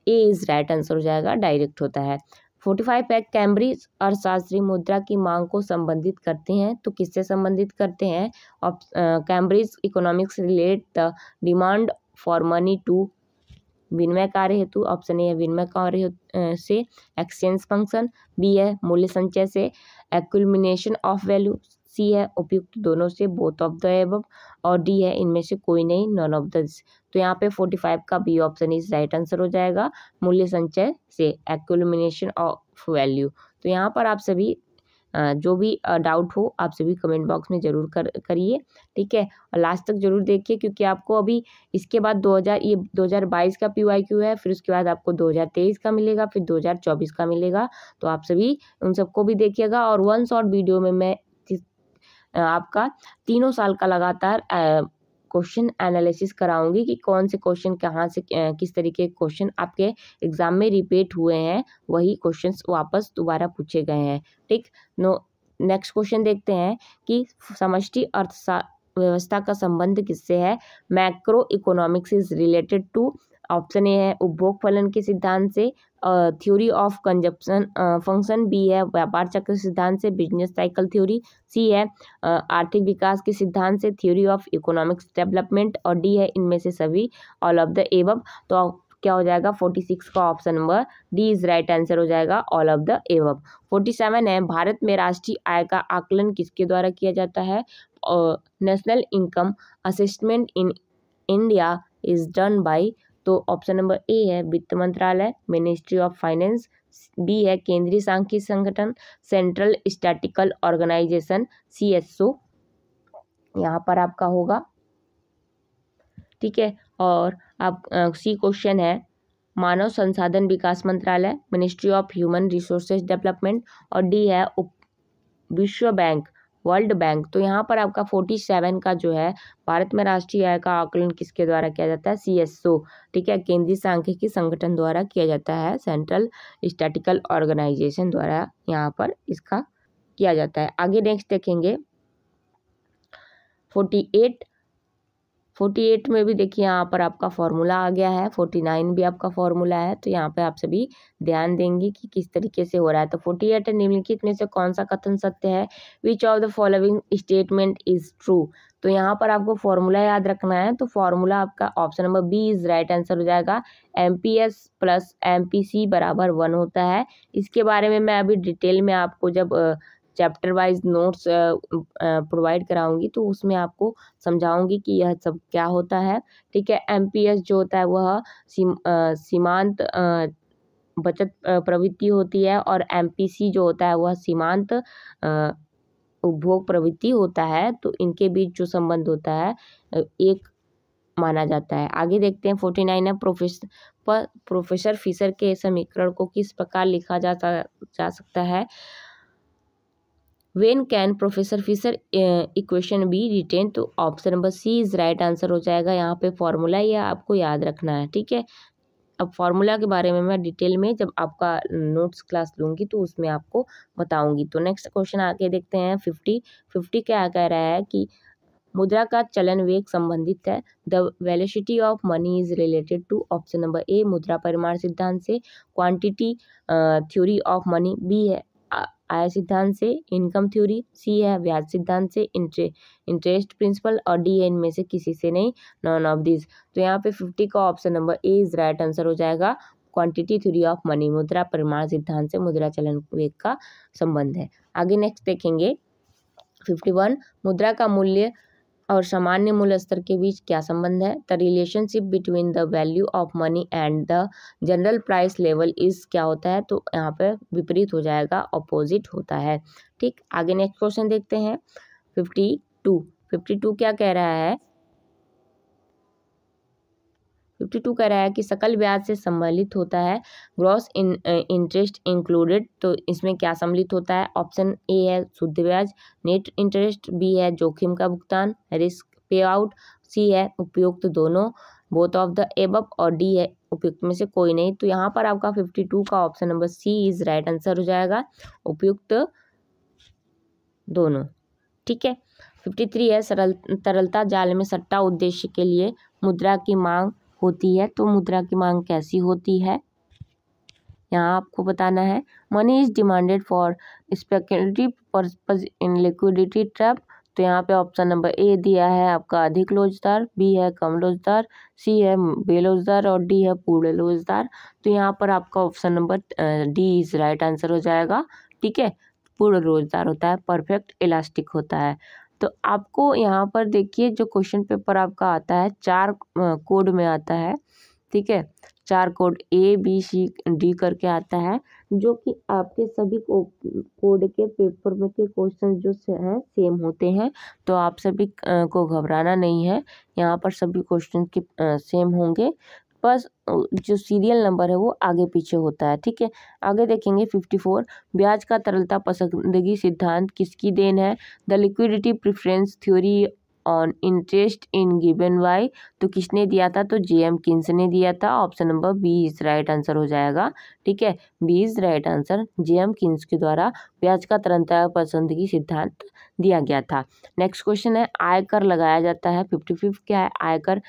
A is right answer हो जाएगा, डायरेक्ट होता है। 45 है कैम्ब्रिज अर्थशास्त्री मुद्रा की मांग को संबंधित करते हैं। तो किससे संबंधित करते हैं? Cambridge economics relate the demand for money to विनिमय कार्य हेतु। ऑप्शन ए है विनिमय कार्य से एक्सचेंज फंक्शन, बी है मूल्य संचय से एक्युमुलेशन ऑफ वैल्यू, सी है उपयुक्त दोनों से बोथ ऑफ द एबव, और डी है इनमें से कोई नहीं, नन ऑफ द। तो यहाँ पे 45 का B option is right answer हो जाएगा, मूल्य संचय से एक्युमुलेशन ऑफ वैल्यू। तो यहाँ पर आप सभी जो भी डाउट हो आप सभी कमेंट बॉक्स में ज़रूर करिए। ठीक है, और लास्ट तक जरूर देखिए, क्योंकि आपको अभी इसके बाद 2022 का PYQ है, फिर उसके बाद आपको 2023 का मिलेगा, फिर 2024 का मिलेगा। तो आप सभी उन सबको भी देखिएगा। और 1 शॉर्ट वीडियो में मैं आपका 3 साल का लगातार क्वेश्चन एनालिसिस कराऊंगी कि कौन से क्वेश्चन कहाँ से किस तरीके के क्वेश्चन आपके एग्जाम में रिपीट हुए हैं, वही क्वेश्चंस वापस दोबारा पूछे गए हैं। ठीक, नेक्स्ट क्वेश्चन देखते हैं कि समष्टि अर्थव्यवस्था का संबंध किससे है? Macro economics is related to. Option A है उपभोग फलन के सिद्धांत से, theory of consumption function, B है व्यापार चक्र सिद्धांत से बिजनेस साइकिल थ्योरी, सी है आर्थिक विकास के सिद्धांत से थ्योरी ऑफ इकोनॉमिक्स डेवलपमेंट, और डी है इनमें से सभी ऑल ऑफ द एबव। तो क्या हो जाएगा 46 का option number D is right answer हो जाएगा, ऑल ऑफ द एबव। 47 है भारत में राष्ट्रीय आय का आकलन किसके द्वारा किया जाता है? National income assessment in India is done by, तो ऑप्शन नंबर ए है वित्त मंत्रालय, मिनिस्ट्री ऑफ फाइनेंस, बी है केंद्रीय सांख्यिकी संगठन, सेंट्रल स्टैटिस्टिकल ऑर्गेनाइजेशन, CSO यहाँ पर आपका होगा। ठीक है, और आप सी क्वेश्चन है मानव संसाधन विकास मंत्रालय, ministry of human resources development, और डी है विश्व बैंक, वर्ल्ड बैंक। तो यहाँ पर आपका 47 का जो है भारत में राष्ट्रीय आय का आकलन किसके द्वारा किया जाता है? CSO। ठीक है, केंद्रीय सांख्यिकी संगठन द्वारा किया जाता है, सेंट्रल स्टैटिस्टिकल ऑर्गेनाइजेशन द्वारा यहाँ पर इसका किया जाता है। आगे नेक्स्ट देखेंगे 48 में भी देखिए यहाँ पर आपका फॉर्मूला आ गया है, 49 भी आपका फॉर्मूला है। तो यहाँ पे आप सभी ध्यान देंगे कि किस तरीके से हो रहा है। तो 48 निम्नलिखित में से कौन सा कथन सत्य है? विच of the following statement is true. तो यहाँ पर आपको फॉर्मूला याद रखना है, तो फॉर्मूला आपका option number B is right answer हो जाएगा। MPS प्लस MPC बराबर 1 होता है। इसके बारे में मैं अभी डिटेल में आपको जब चैप्टर वाइज नोट्स प्रोवाइड कराऊंगी तो उसमें आपको समझाऊंगी कि यह सब क्या होता है। ठीक है, MPS जो होता है वह सीमांत बचत प्रवृत्ति होती है, और MPC जो होता है वह सीमांत उपभोग प्रवृत्ति होता है। तो इनके बीच जो संबंध होता है एक माना जाता है। आगे देखते हैं 49 है प्रोफेसर फिशर के समीकरण को किस प्रकार लिखा जा सकता है? When can professor Fisher equation be written? तो option number C is right answer हो जाएगा। यहाँ पे फॉर्मूला ये आपको याद रखना है। ठीक है, अब फॉर्मूला के बारे में मैं डिटेल में जब आपका नोट्स क्लास लूँगी तो उसमें आपको बताऊंगी। तो नेक्स्ट क्वेश्चन आके देखते हैं 50 क्या कह रहा है कि मुद्रा का चलन वेग संबंधित है। The velocity of money is related to, option number A मुद्रा परिमाण सिद्धांत से, quantity theory of money, B है आय सिद्धांत से, इनकम थ्योरी, सी है ब्याज सिद्धांत से, इंटरेस्ट प्रिंसिपल, और डी है इनमें से किसी से नहीं, नॉन ऑफ दिस। तो यहाँ पे 50 का option number A is right answer हो जाएगा। क्वांटिटी थ्योरी ऑफ मनी मुद्रा परिमाण सिद्धांत से मुद्रा चलन वेग का संबंध है। आगे नेक्स्ट देखेंगे 51 मुद्रा का मूल्य और सामान्य मूल्य स्तर के बीच क्या संबंध है? The relationship between the value of money and the general price level is क्या होता है? तो यहाँ पे विपरीत हो जाएगा, अपोजिट होता है। ठीक, आगे नेक्स्ट क्वेश्चन देखते हैं 52 क्या कह रहा है? 52 कह रहा है कि सकल ब्याज से सम्मिलित होता है ग्रॉस इंटरेस्ट इंक्लूडेड। तो इसमें क्या सम्मिलित होता है? ऑप्शन ए है शुद्ध ब्याज, नेट इंटरेस्ट, बी है जोखिम का भुगतान, रिस्क पे आउट, सी है उपयुक्त दोनों, बोथ ऑफ द एबव, और डी है उपयुक्त में से कोई नहीं। तो यहाँ पर आपका 52 का option number C is right answer हो जाएगा, उपयुक्त दोनों। ठीक है, 53 है तरलता जाल में सट्टा उद्देश्य के लिए मुद्रा की मांग होती है। तो मुद्रा की मांग कैसी होती है यहाँ आपको बताना है। Money is demanded for speculative purpose in liquidity trap. तो यहाँ पे ऑप्शन नंबर ए दिया है आपका अधिक लोचदार, बी है कम लोचदार, सी है बेलोचदार, और डी है पूर्ण लोचदार। तो यहाँ पर आपका option number D is right answer हो जाएगा। ठीक है, पूर्ण लोचदार होता है, परफेक्ट इलास्टिक होता है। तो आपको यहाँ पर देखिए जो क्वेश्चन पेपर आपका आता है 4 कोड में आता है। ठीक है, 4 कोड ABCD करके आता है, जो कि आपके सभी कोड के पेपर में के क्वेश्चन जो हैं सेम होते हैं। तो आप सभी को घबराना नहीं है, यहाँ पर सभी क्वेश्चन के सेम होंगे, बस जो सीरियल नंबर है वो आगे पीछे होता है। ठीक है, आगे देखेंगे 54 ब्याज का तरलता पसंदगी सिद्धांत किसकी देन है? The liquidity preference theory on interest in given by. तो किसने दिया था? तो JM किन्स ने दिया था। Option number B is right answer हो जाएगा। ठीक है, B is right answer, JM Keynes के द्वारा ब्याज का तरलता पसंदगी सिद्धांत दिया गया था। नेक्स्ट क्वेश्चन है आयकर लगाया जाता है। 55 क्या है? आयकर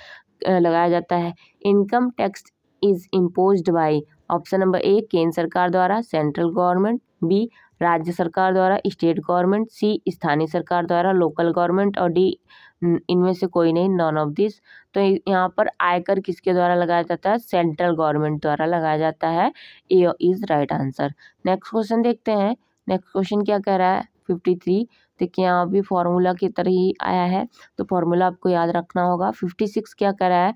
लगाया जाता है। Income tax is imposed by, option number A केंद्र सरकार द्वारा सेंट्रल गवर्नमेंट, बी राज्य सरकार द्वारा स्टेट गवर्नमेंट, सी स्थानीय सरकार द्वारा लोकल गवर्नमेंट और डी इनमें से कोई नहीं नॉन ऑफ दिस। तो यहाँ पर आयकर किसके द्वारा लगाया जाता है? सेंट्रल गवर्नमेंट द्वारा लगाया जाता है। A is right answer. Next question देखते हैं। नेक्स्ट क्वेश्चन क्या कह रहा है? 53। देखिए यहाँ भी फॉर्मूला की तरह ही आया है, तो फॉर्मूला आपको याद रखना होगा। 56 क्या कह रहा है?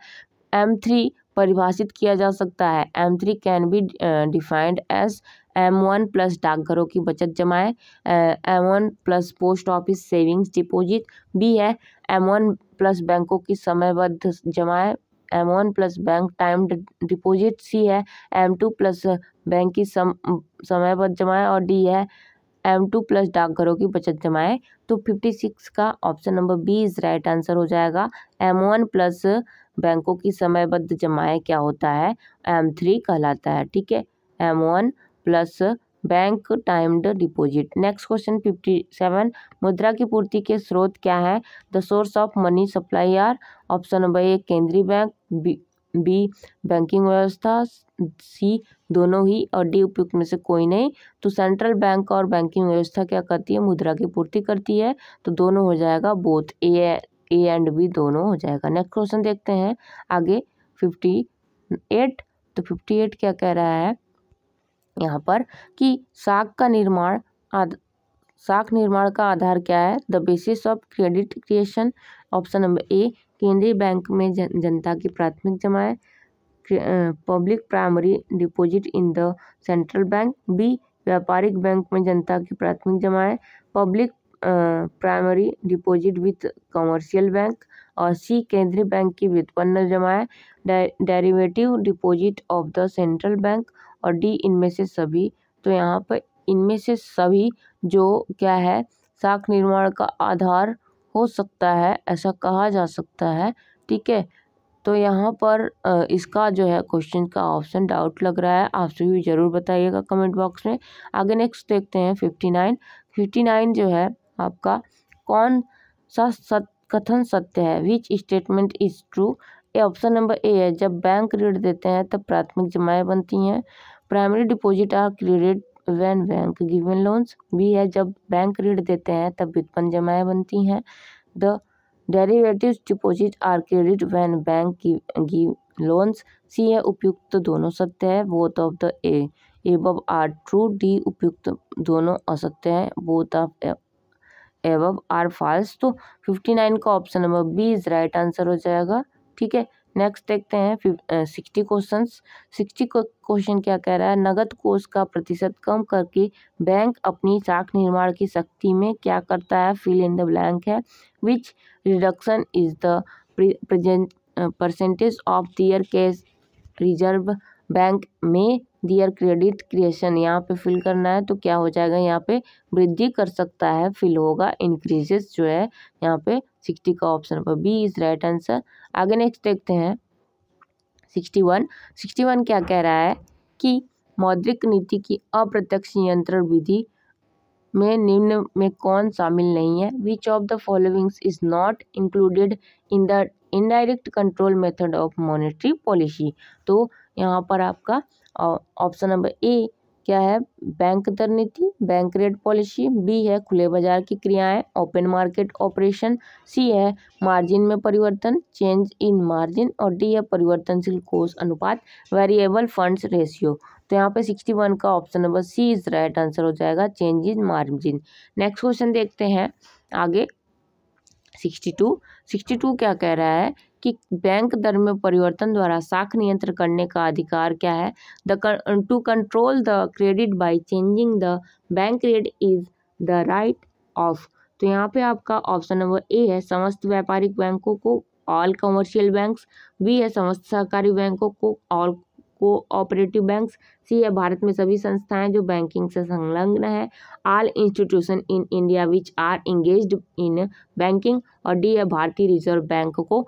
M3 परिभाषित किया जा सकता है। M3 can be defined as M1 plus डाकघरों की बचत जमाएं, M1 plus post office savings deposit, B है M1 प्लस बैंकों की समयबद्ध जमाएं, M1 plus bank time deposit, C है M2 प्लस बैंक की समयबद्ध जमाएं और डी है M2 प्लस डाकघरों की बचत जमाएं। तो 56 का option number B is right answer हो जाएगा। M1 प्लस बैंकों की समयबद्ध जमाएं क्या होता है? M3 कहलाता है। ठीक है, M1 plus bank timed deposit. Next question 57। मुद्रा की पूर्ति के स्रोत क्या है? The source of money supply are option number A केंद्रीय बैंक, बी बैंकिंग व्यवस्था, सी दोनों ही और डी उपयुक्त में से कोई नहीं। तो सेंट्रल बैंक और बैंकिंग व्यवस्था क्या करती है? मुद्रा की पूर्ति करती है। तो दोनों हो जाएगा, बोथ ए एंड बी दोनों हो जाएगा। नेक्स्ट क्वेश्चन देखते हैं आगे 58। तो 58 क्या कह रहा है यहाँ पर कि साख निर्माण का आधार क्या है? The basis of credit creation option number A केंद्रीय बैंक में जनता की प्राथमिक जमाएं, public primary deposit in the central bank, B व्यापारिक बैंक में जनता की प्राथमिक जमाएं, public primary deposit with commercial bank और सी केंद्रीय बैंक की व्युत्पन्न जमाएं, derivative deposit of the central bank और डी इनमें से सभी। तो यहाँ पर इनमें से सभी जो क्या है साख निर्माण का आधार हो सकता है, ऐसा कहा जा सकता है। ठीक है, तो यहाँ पर इसका जो है क्वेश्चन का ऑप्शन डाउट लग रहा है, आप सभी जरूर बताइएगा कमेंट बॉक्स में। आगे नेक्स्ट देखते हैं 59। 59 जो है आपका कौन सा कथन सत्य है? Which statement is true? A option number A है जब बैंक ऋण देते हैं तब प्राथमिक जमाएं बनती हैं, primary deposit are credit when bank given loans, B है जब बैंक ऋण देते हैं तब व्युत्पन्न जमाएं बनती हैं, the derivative deposit are credit when bank give loans, C है उपयुक्त दोनों सत्य है, both of the above are true, D उपयुक्त दोनों असत्य हैं, both of above are false. तो 59 का option number B is right answer हो जाएगा। ठीक है, नेक्स्ट देखते हैं 60 क्वेश्चंस। 60 क्वेश्चन क्या कह रहा है? नगद कोष का प्रतिशत कम करके बैंक अपनी साख निर्माण की शक्ति में क्या करता है? फिल इन द ब्लैंक है। Which reduction is the present percentage of their cash reserve bank में दियर क्रेडिट क्रिएशन, यहाँ पे फिल करना है। तो क्या हो जाएगा? यहाँ पे वृद्धि कर सकता है, फिल होगा इंक्रीजेस जो है यहाँ पे 60 का option number B is right answer. आगे नेक्स्ट देखते हैं 61। 61 क्या कह रहा है कि मौद्रिक नीति की अप्रत्यक्ष नियंत्रण विधि में निम्न में कौन शामिल नहीं है? विच of the followings is not included in the indirect control method of monetary policy? तो यहाँ पर आपका ऑप्शन नंबर ए क्या है? बैंक दर नीति, बैंक रेट पॉलिसी, बी है खुले बाजार की क्रियाएं, ओपन मार्केट ऑपरेशन, सी है मार्जिन में परिवर्तन, चेंज इन मार्जिन और डी है परिवर्तनशील कोष अनुपात, वेरिएबल फंड्स रेशियो। तो यहाँ पे 61 का option number C is right answer हो जाएगा, change in margin. Next question देखते हैं आगे 62 क्या कह रहा है कि बैंक दर में परिवर्तन द्वारा साख नियंत्रण करने का अधिकार क्या है? To control the credit by changing the bank rate is the right of. तो यहाँ पे आपका ऑप्शन नंबर ए है समस्त व्यापारिक बैंकों को, ऑल कमर्शियल बैंक्स, बी है समस्त सहकारी बैंकों को, ऑल कोऑपरेटिव बैंक्स, सी है भारत में सभी संस्थाएं जो बैंकिंग से संलग्न है, all institution in India which are engaged in banking और डी है भारतीय रिजर्व बैंक को,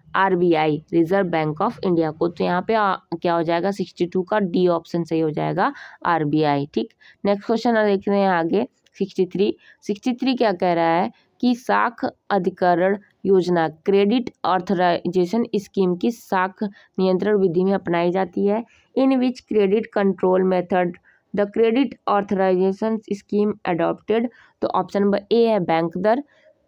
RBI reserve bank of India को। तो यहाँ पे क्या हो जाएगा? 62 का डी ऑप्शन सही हो जाएगा, RBI। ठीक, नेक्स्ट क्वेश्चन देखते हैं आगे 63 क्या कह रहा है कि साख अधिकरण योजना क्रेडिट ऑथराइजेशन स्कीम की शाख नियंत्रण विधि में अपनाई जाती है? In which credit control method the credit authorization scheme adopted? तो ऑप्शन नंबर ए है बैंक दर,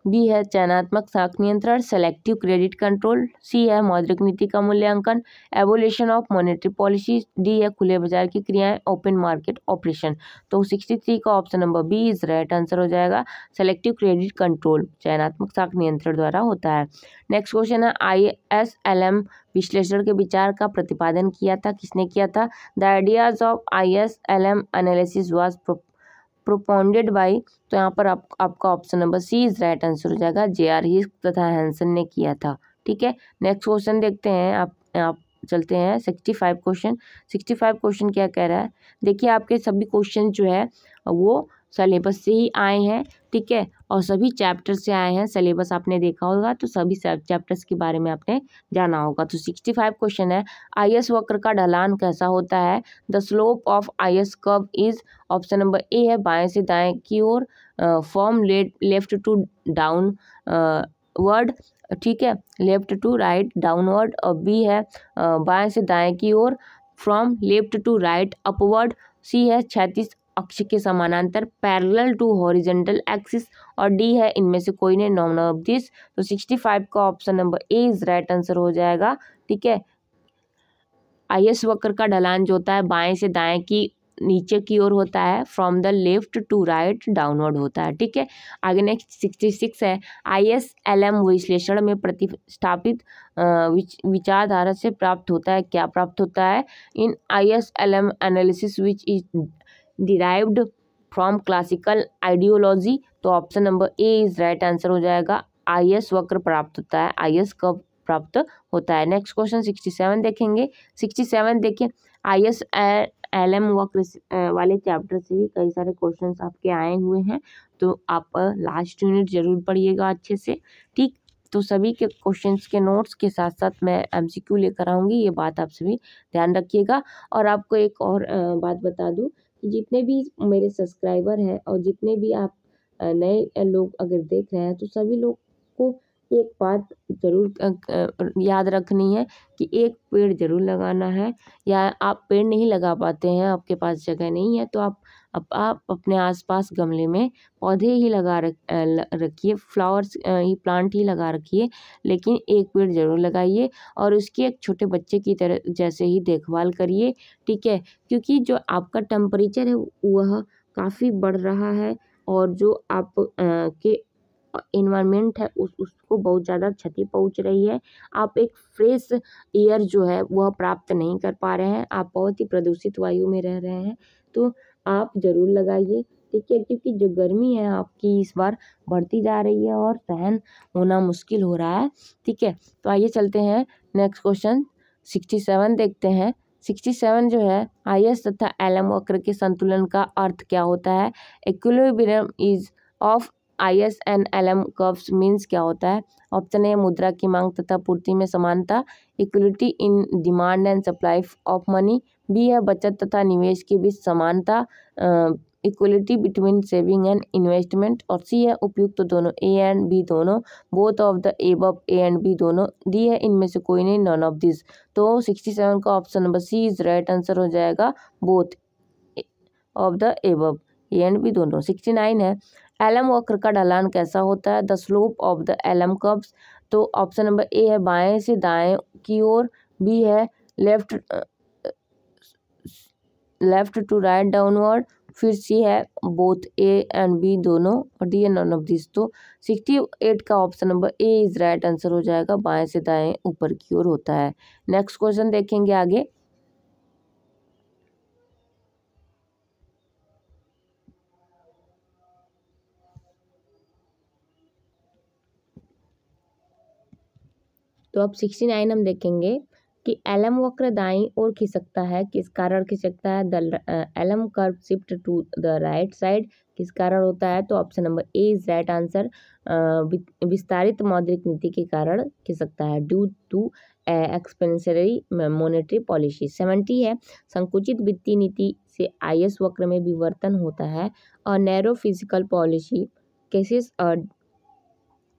बी है चयनात्मक शाख नियंत्रण सेलेक्टिव क्रेडिट कंट्रोल, सी है मौद्रिक नीति का मूल्यांकन evolution of monetary policy, D है खुले बाजार की क्रियाएं ओपन मार्केट ऑपरेशन। तो 63 का option number B is right answer हो जाएगा। सेलेक्टिव क्रेडिट कंट्रोल चयनात्मक शाख नियंत्रण द्वारा होता है। नेक्स्ट क्वेश्चन है ISLM विश्लेषण के विचार का प्रतिपादन किया था, किसने किया था? The ideas of ISLM analysis was propounded by, तो यहाँ पर आपका option number C is right answer हो जाएगा। JR हिस्क तथा हैंसन ने किया था। ठीक है, नेक्स्ट क्वेश्चन देखते हैं। आप चलते हैं 65 क्वेश्चन। 65 क्वेश्चन क्या कह रहा है? देखिए आपके सभी क्वेश्चन जो है वो सिलेबस से ही आए हैं, ठीक है, और सभी चैप्टर से आए हैं। सिलेबस आपने देखा होगा तो सभी चैप्टर्स के बारे में आपने जाना होगा। तो 65 क्वेश्चन है, IS वक्र का ढलान कैसा होता है? The slope of IS curve is, option number A है बाएं से दाएं की ओर, from left to downward, ठीक है, लेफ्ट टू राइट डाउनवर्ड, और बी है बाएं से दाएं की ओर, from left to right upward, C है क्षैतिज अक्ष के समानांतर पैरेलल टू हॉरिजॉन्टल एक्सिस, और डी है इनमें से कोई नहीं, नॉन ऑफ दिस। तो 65 का option number A is right answer हो जाएगा। ठीक है, IS वक्र का ढलान जो होता है बाएं से दाएं की नीचे की ओर होता है, from the left to right downward होता है। ठीक है, आगे नेक्स्ट 66 है, ISLM विश्लेषण में प्रतिस्थापित विचारधारा से प्राप्त होता है, क्या प्राप्त होता है? In ISLM analysis which is derived from classical ideology, तो option number A is right answer हो जाएगा। IS वक्र प्राप्त होता है, IS कब प्राप्त होता है? नेक्स्ट क्वेश्चन 67 देखेंगे। 67 देखिए, ISLM वक्र वाले चैप्टर से भी कई सारे क्वेश्चंस आपके आए हुए हैं, तो आप लास्ट यूनिट जरूर पढ़िएगा अच्छे से। ठीक, तो सभी के क्वेश्चंस के नोट्स के साथ साथ मैं MCQ लेकर आऊँगी, ये बात आप सभी ध्यान रखिएगा। और आपको एक और बात बता दूँ कि जितने भी मेरे सब्सक्राइबर हैं और जितने भी आप नए लोग अगर देख रहे हैं, तो सभी लोग को एक बात जरूर याद रखनी है कि एक पेड़ जरूर लगाना है। या आप पेड़ नहीं लगा पाते हैं, आपके पास जगह नहीं है, तो आप अपने आसपास गमले में पौधे ही लगा रखिए, फ्लावर्स ही प्लांट ही लगा रखिए, लेकिन एक पेड़ जरूर लगाइए और उसकी एक छोटे बच्चे की तरह जैसे ही देखभाल करिए। ठीक है, क्योंकि जो आपका टेम्परेचर है वह काफ़ी बढ़ रहा है, और जो आप के इन्वायरमेंट है उसको बहुत ज़्यादा क्षति पहुंच रही है। आप एक फ्रेश एयर जो है वह प्राप्त नहीं कर पा रहे हैं, आप बहुत ही प्रदूषित वायु में रह रहे हैं, तो आप ज़रूर लगाइए। ठीक है, क्योंकि जो गर्मी है आपकी इस बार बढ़ती जा रही है और सहन होना मुश्किल हो रहा है। ठीक है, तो आइए चलते हैं नेक्स्ट क्वेश्चन 67 देखते हैं। 67 जो है, IS तथा LM वक्र के संतुलन का अर्थ क्या होता है? Equilibrium is of IS and LM curves means क्या होता है? ऑप्शन ए मुद्रा की मांग तथा पूर्ति में समानता, equality in demand and supply of money, B है बचत तथा निवेश के बीच समानता, equality between saving and investment, और सी है उपयुक्त तो दोनों, ए एंड बी दोनों, both of the above A and B दोनों, डी है इनमें से कोई नहीं, नॉन ऑफ दिस। तो 67 का option number C is right answer हो जाएगा, both of the above A and B दोनों। 69 है, LM वक्र का ढलान कैसा होता है? The slope of the LM curves, तो ऑप्शन नंबर ए है बाएं से दाएं की ओर, बी है लेफ्ट टू राइट डाउनवर्ड, फिर सी है बोथ ए एंड बी दोनों, और डी है नॉन ऑफ दिस। तो 68 का option number A is right answer हो जाएगा, बाएं से दाएं ऊपर की ओर होता है। नेक्स्ट क्वेश्चन देखेंगे आगे। तो अब 69 हम देखेंगे कि LM वक्र दाईं ओर खिसकता है, किस कारण खिसकता है? The LM curve shift to the right side, किस कारण होता है? तो option number A is right answer, विस्तारित मौद्रिक नीति के कारण खिसकता है, due to expansionary monetary policy. 70 है, संकुचित वित्तीय नीति से IS वक्र में विवर्तन होता है, और narrow physical policy cases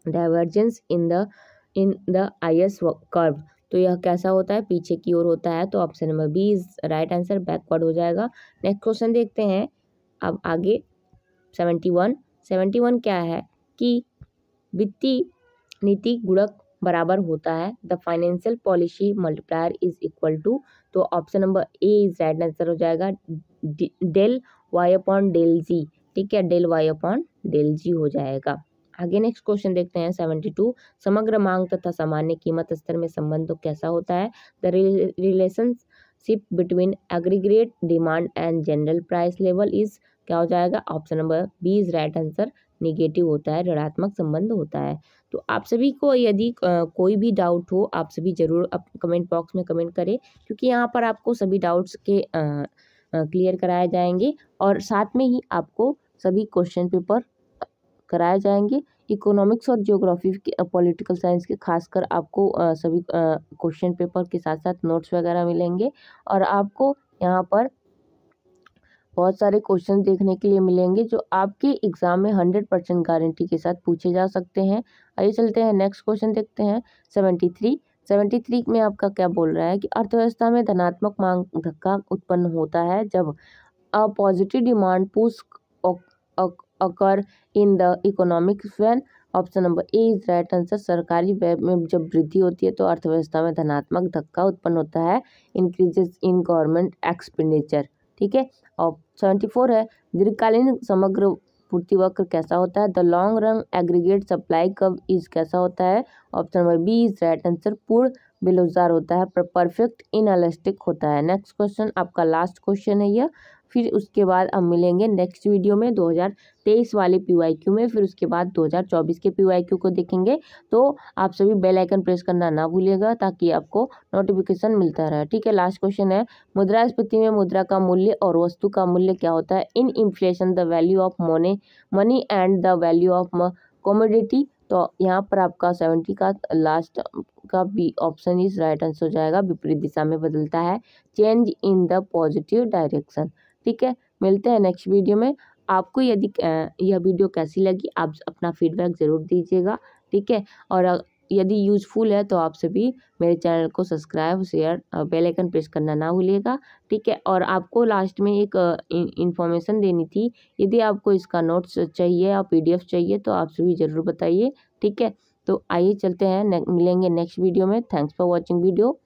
divergence in the IS curve, तो यह कैसा होता है, पीछे की ओर होता है। तो option number B is right answer, backward हो जाएगा। नेक्स्ट क्वेश्चन देखते हैं अब आगे। 71 क्या है कि वित्तीय नीति गुणक बराबर होता है the financial policy multiplier is equal to, तो option number A is right answer हो जाएगा, del Y upon del G. ठीक है, del Y upon del G हो जाएगा। आगे नेक्स्ट क्वेश्चन देखते हैं 72, समग्र मांग तथा सामान्य कीमत स्तर में संबंध तो कैसा होता है, the relationship between aggregate demand and general price level is, क्या हो जाएगा, option number B is right answer, negative होता है, ऋणात्मक संबंध होता है। तो आप सभी को यदि कोई भी डाउट हो, आप सभी जरूर कमेंट बॉक्स में कमेंट करें, क्योंकि यहाँ पर आपको सभी डाउट्स के क्लियर कराए जाएंगे और साथ में ही आपको सभी क्वेश्चन पेपर कराए जाएंगे। इकोनॉमिक्स और ज्योग्राफी के पॉलिटिकल साइंस के खासकर आपको सभी क्वेश्चन पेपर के साथ साथ नोट्स वगैरह मिलेंगे और आपको यहाँ पर बहुत सारे क्वेश्चन देखने के लिए मिलेंगे जो आपके एग्जाम में 100% गारंटी के साथ पूछे जा सकते हैं। आइए चलते हैं नेक्स्ट क्वेश्चन देखते हैं 73 में आपका क्या बोल रहा है कि अर्थव्यवस्था में धनात्मक मांग धक्का उत्पन्न होता है जब a positive demand push occur in the economic when, option number A is right answer, सरकारी व्यय में जब वृद्धि होती है तो अर्थव्यवस्था में धनात्मक धक्का उत्पन्न होता है, इंक्रीजेस इन गवर्नमेंट एक्सपेंडिचर। ठीक है, और 74 है, दीर्घकालीन समग्र पूर्ति वक्र कैसा होता है, the long run aggregate supply curve is कैसा होता है, option number B is right answer, पूर्ण बेलौजार होता है, परफेक्ट इनएलास्टिक होता है। नेक्स्ट क्वेश्चन आपका लास्ट क्वेश्चन है यह, फिर उसके बाद हम मिलेंगे नेक्स्ट वीडियो में 2023 वाले PYQ में, फिर उसके बाद 2024 के PYQ को देखेंगे। तो आप सभी बेल आइकन प्रेस करना ना भूलिएगा ताकि आपको नोटिफिकेशन मिलता रहे। ठीक है, लास्ट क्वेश्चन है, मुद्रास्फीति में मुद्रा का मूल्य और वस्तु का मूल्य क्या होता है, in inflation the value of money and the value of commodity, तो यहाँ पर आपका 70 का लास्ट का B option is right answer हो जाएगा, विपरीत दिशा में बदलता है, change in the positive direction. ठीक है, मिलते हैं नेक्स्ट वीडियो में। आपको यदि यह वीडियो कैसी लगी आप अपना फीडबैक ज़रूर दीजिएगा। ठीक है, और यदि यूजफुल है तो आप सभी मेरे चैनल को subscribe share bell icon press करना ना भूलिएगा। ठीक है, और आपको लास्ट में एक इंफॉर्मेशन देनी थी, यदि आपको इसका नोट्स चाहिए या PDF चाहिए तो आप सभी ज़रूर बताइए। ठीक है, तो आइए चलते हैं मिलेंगे नेक्स्ट वीडियो में। Thanks for watching video.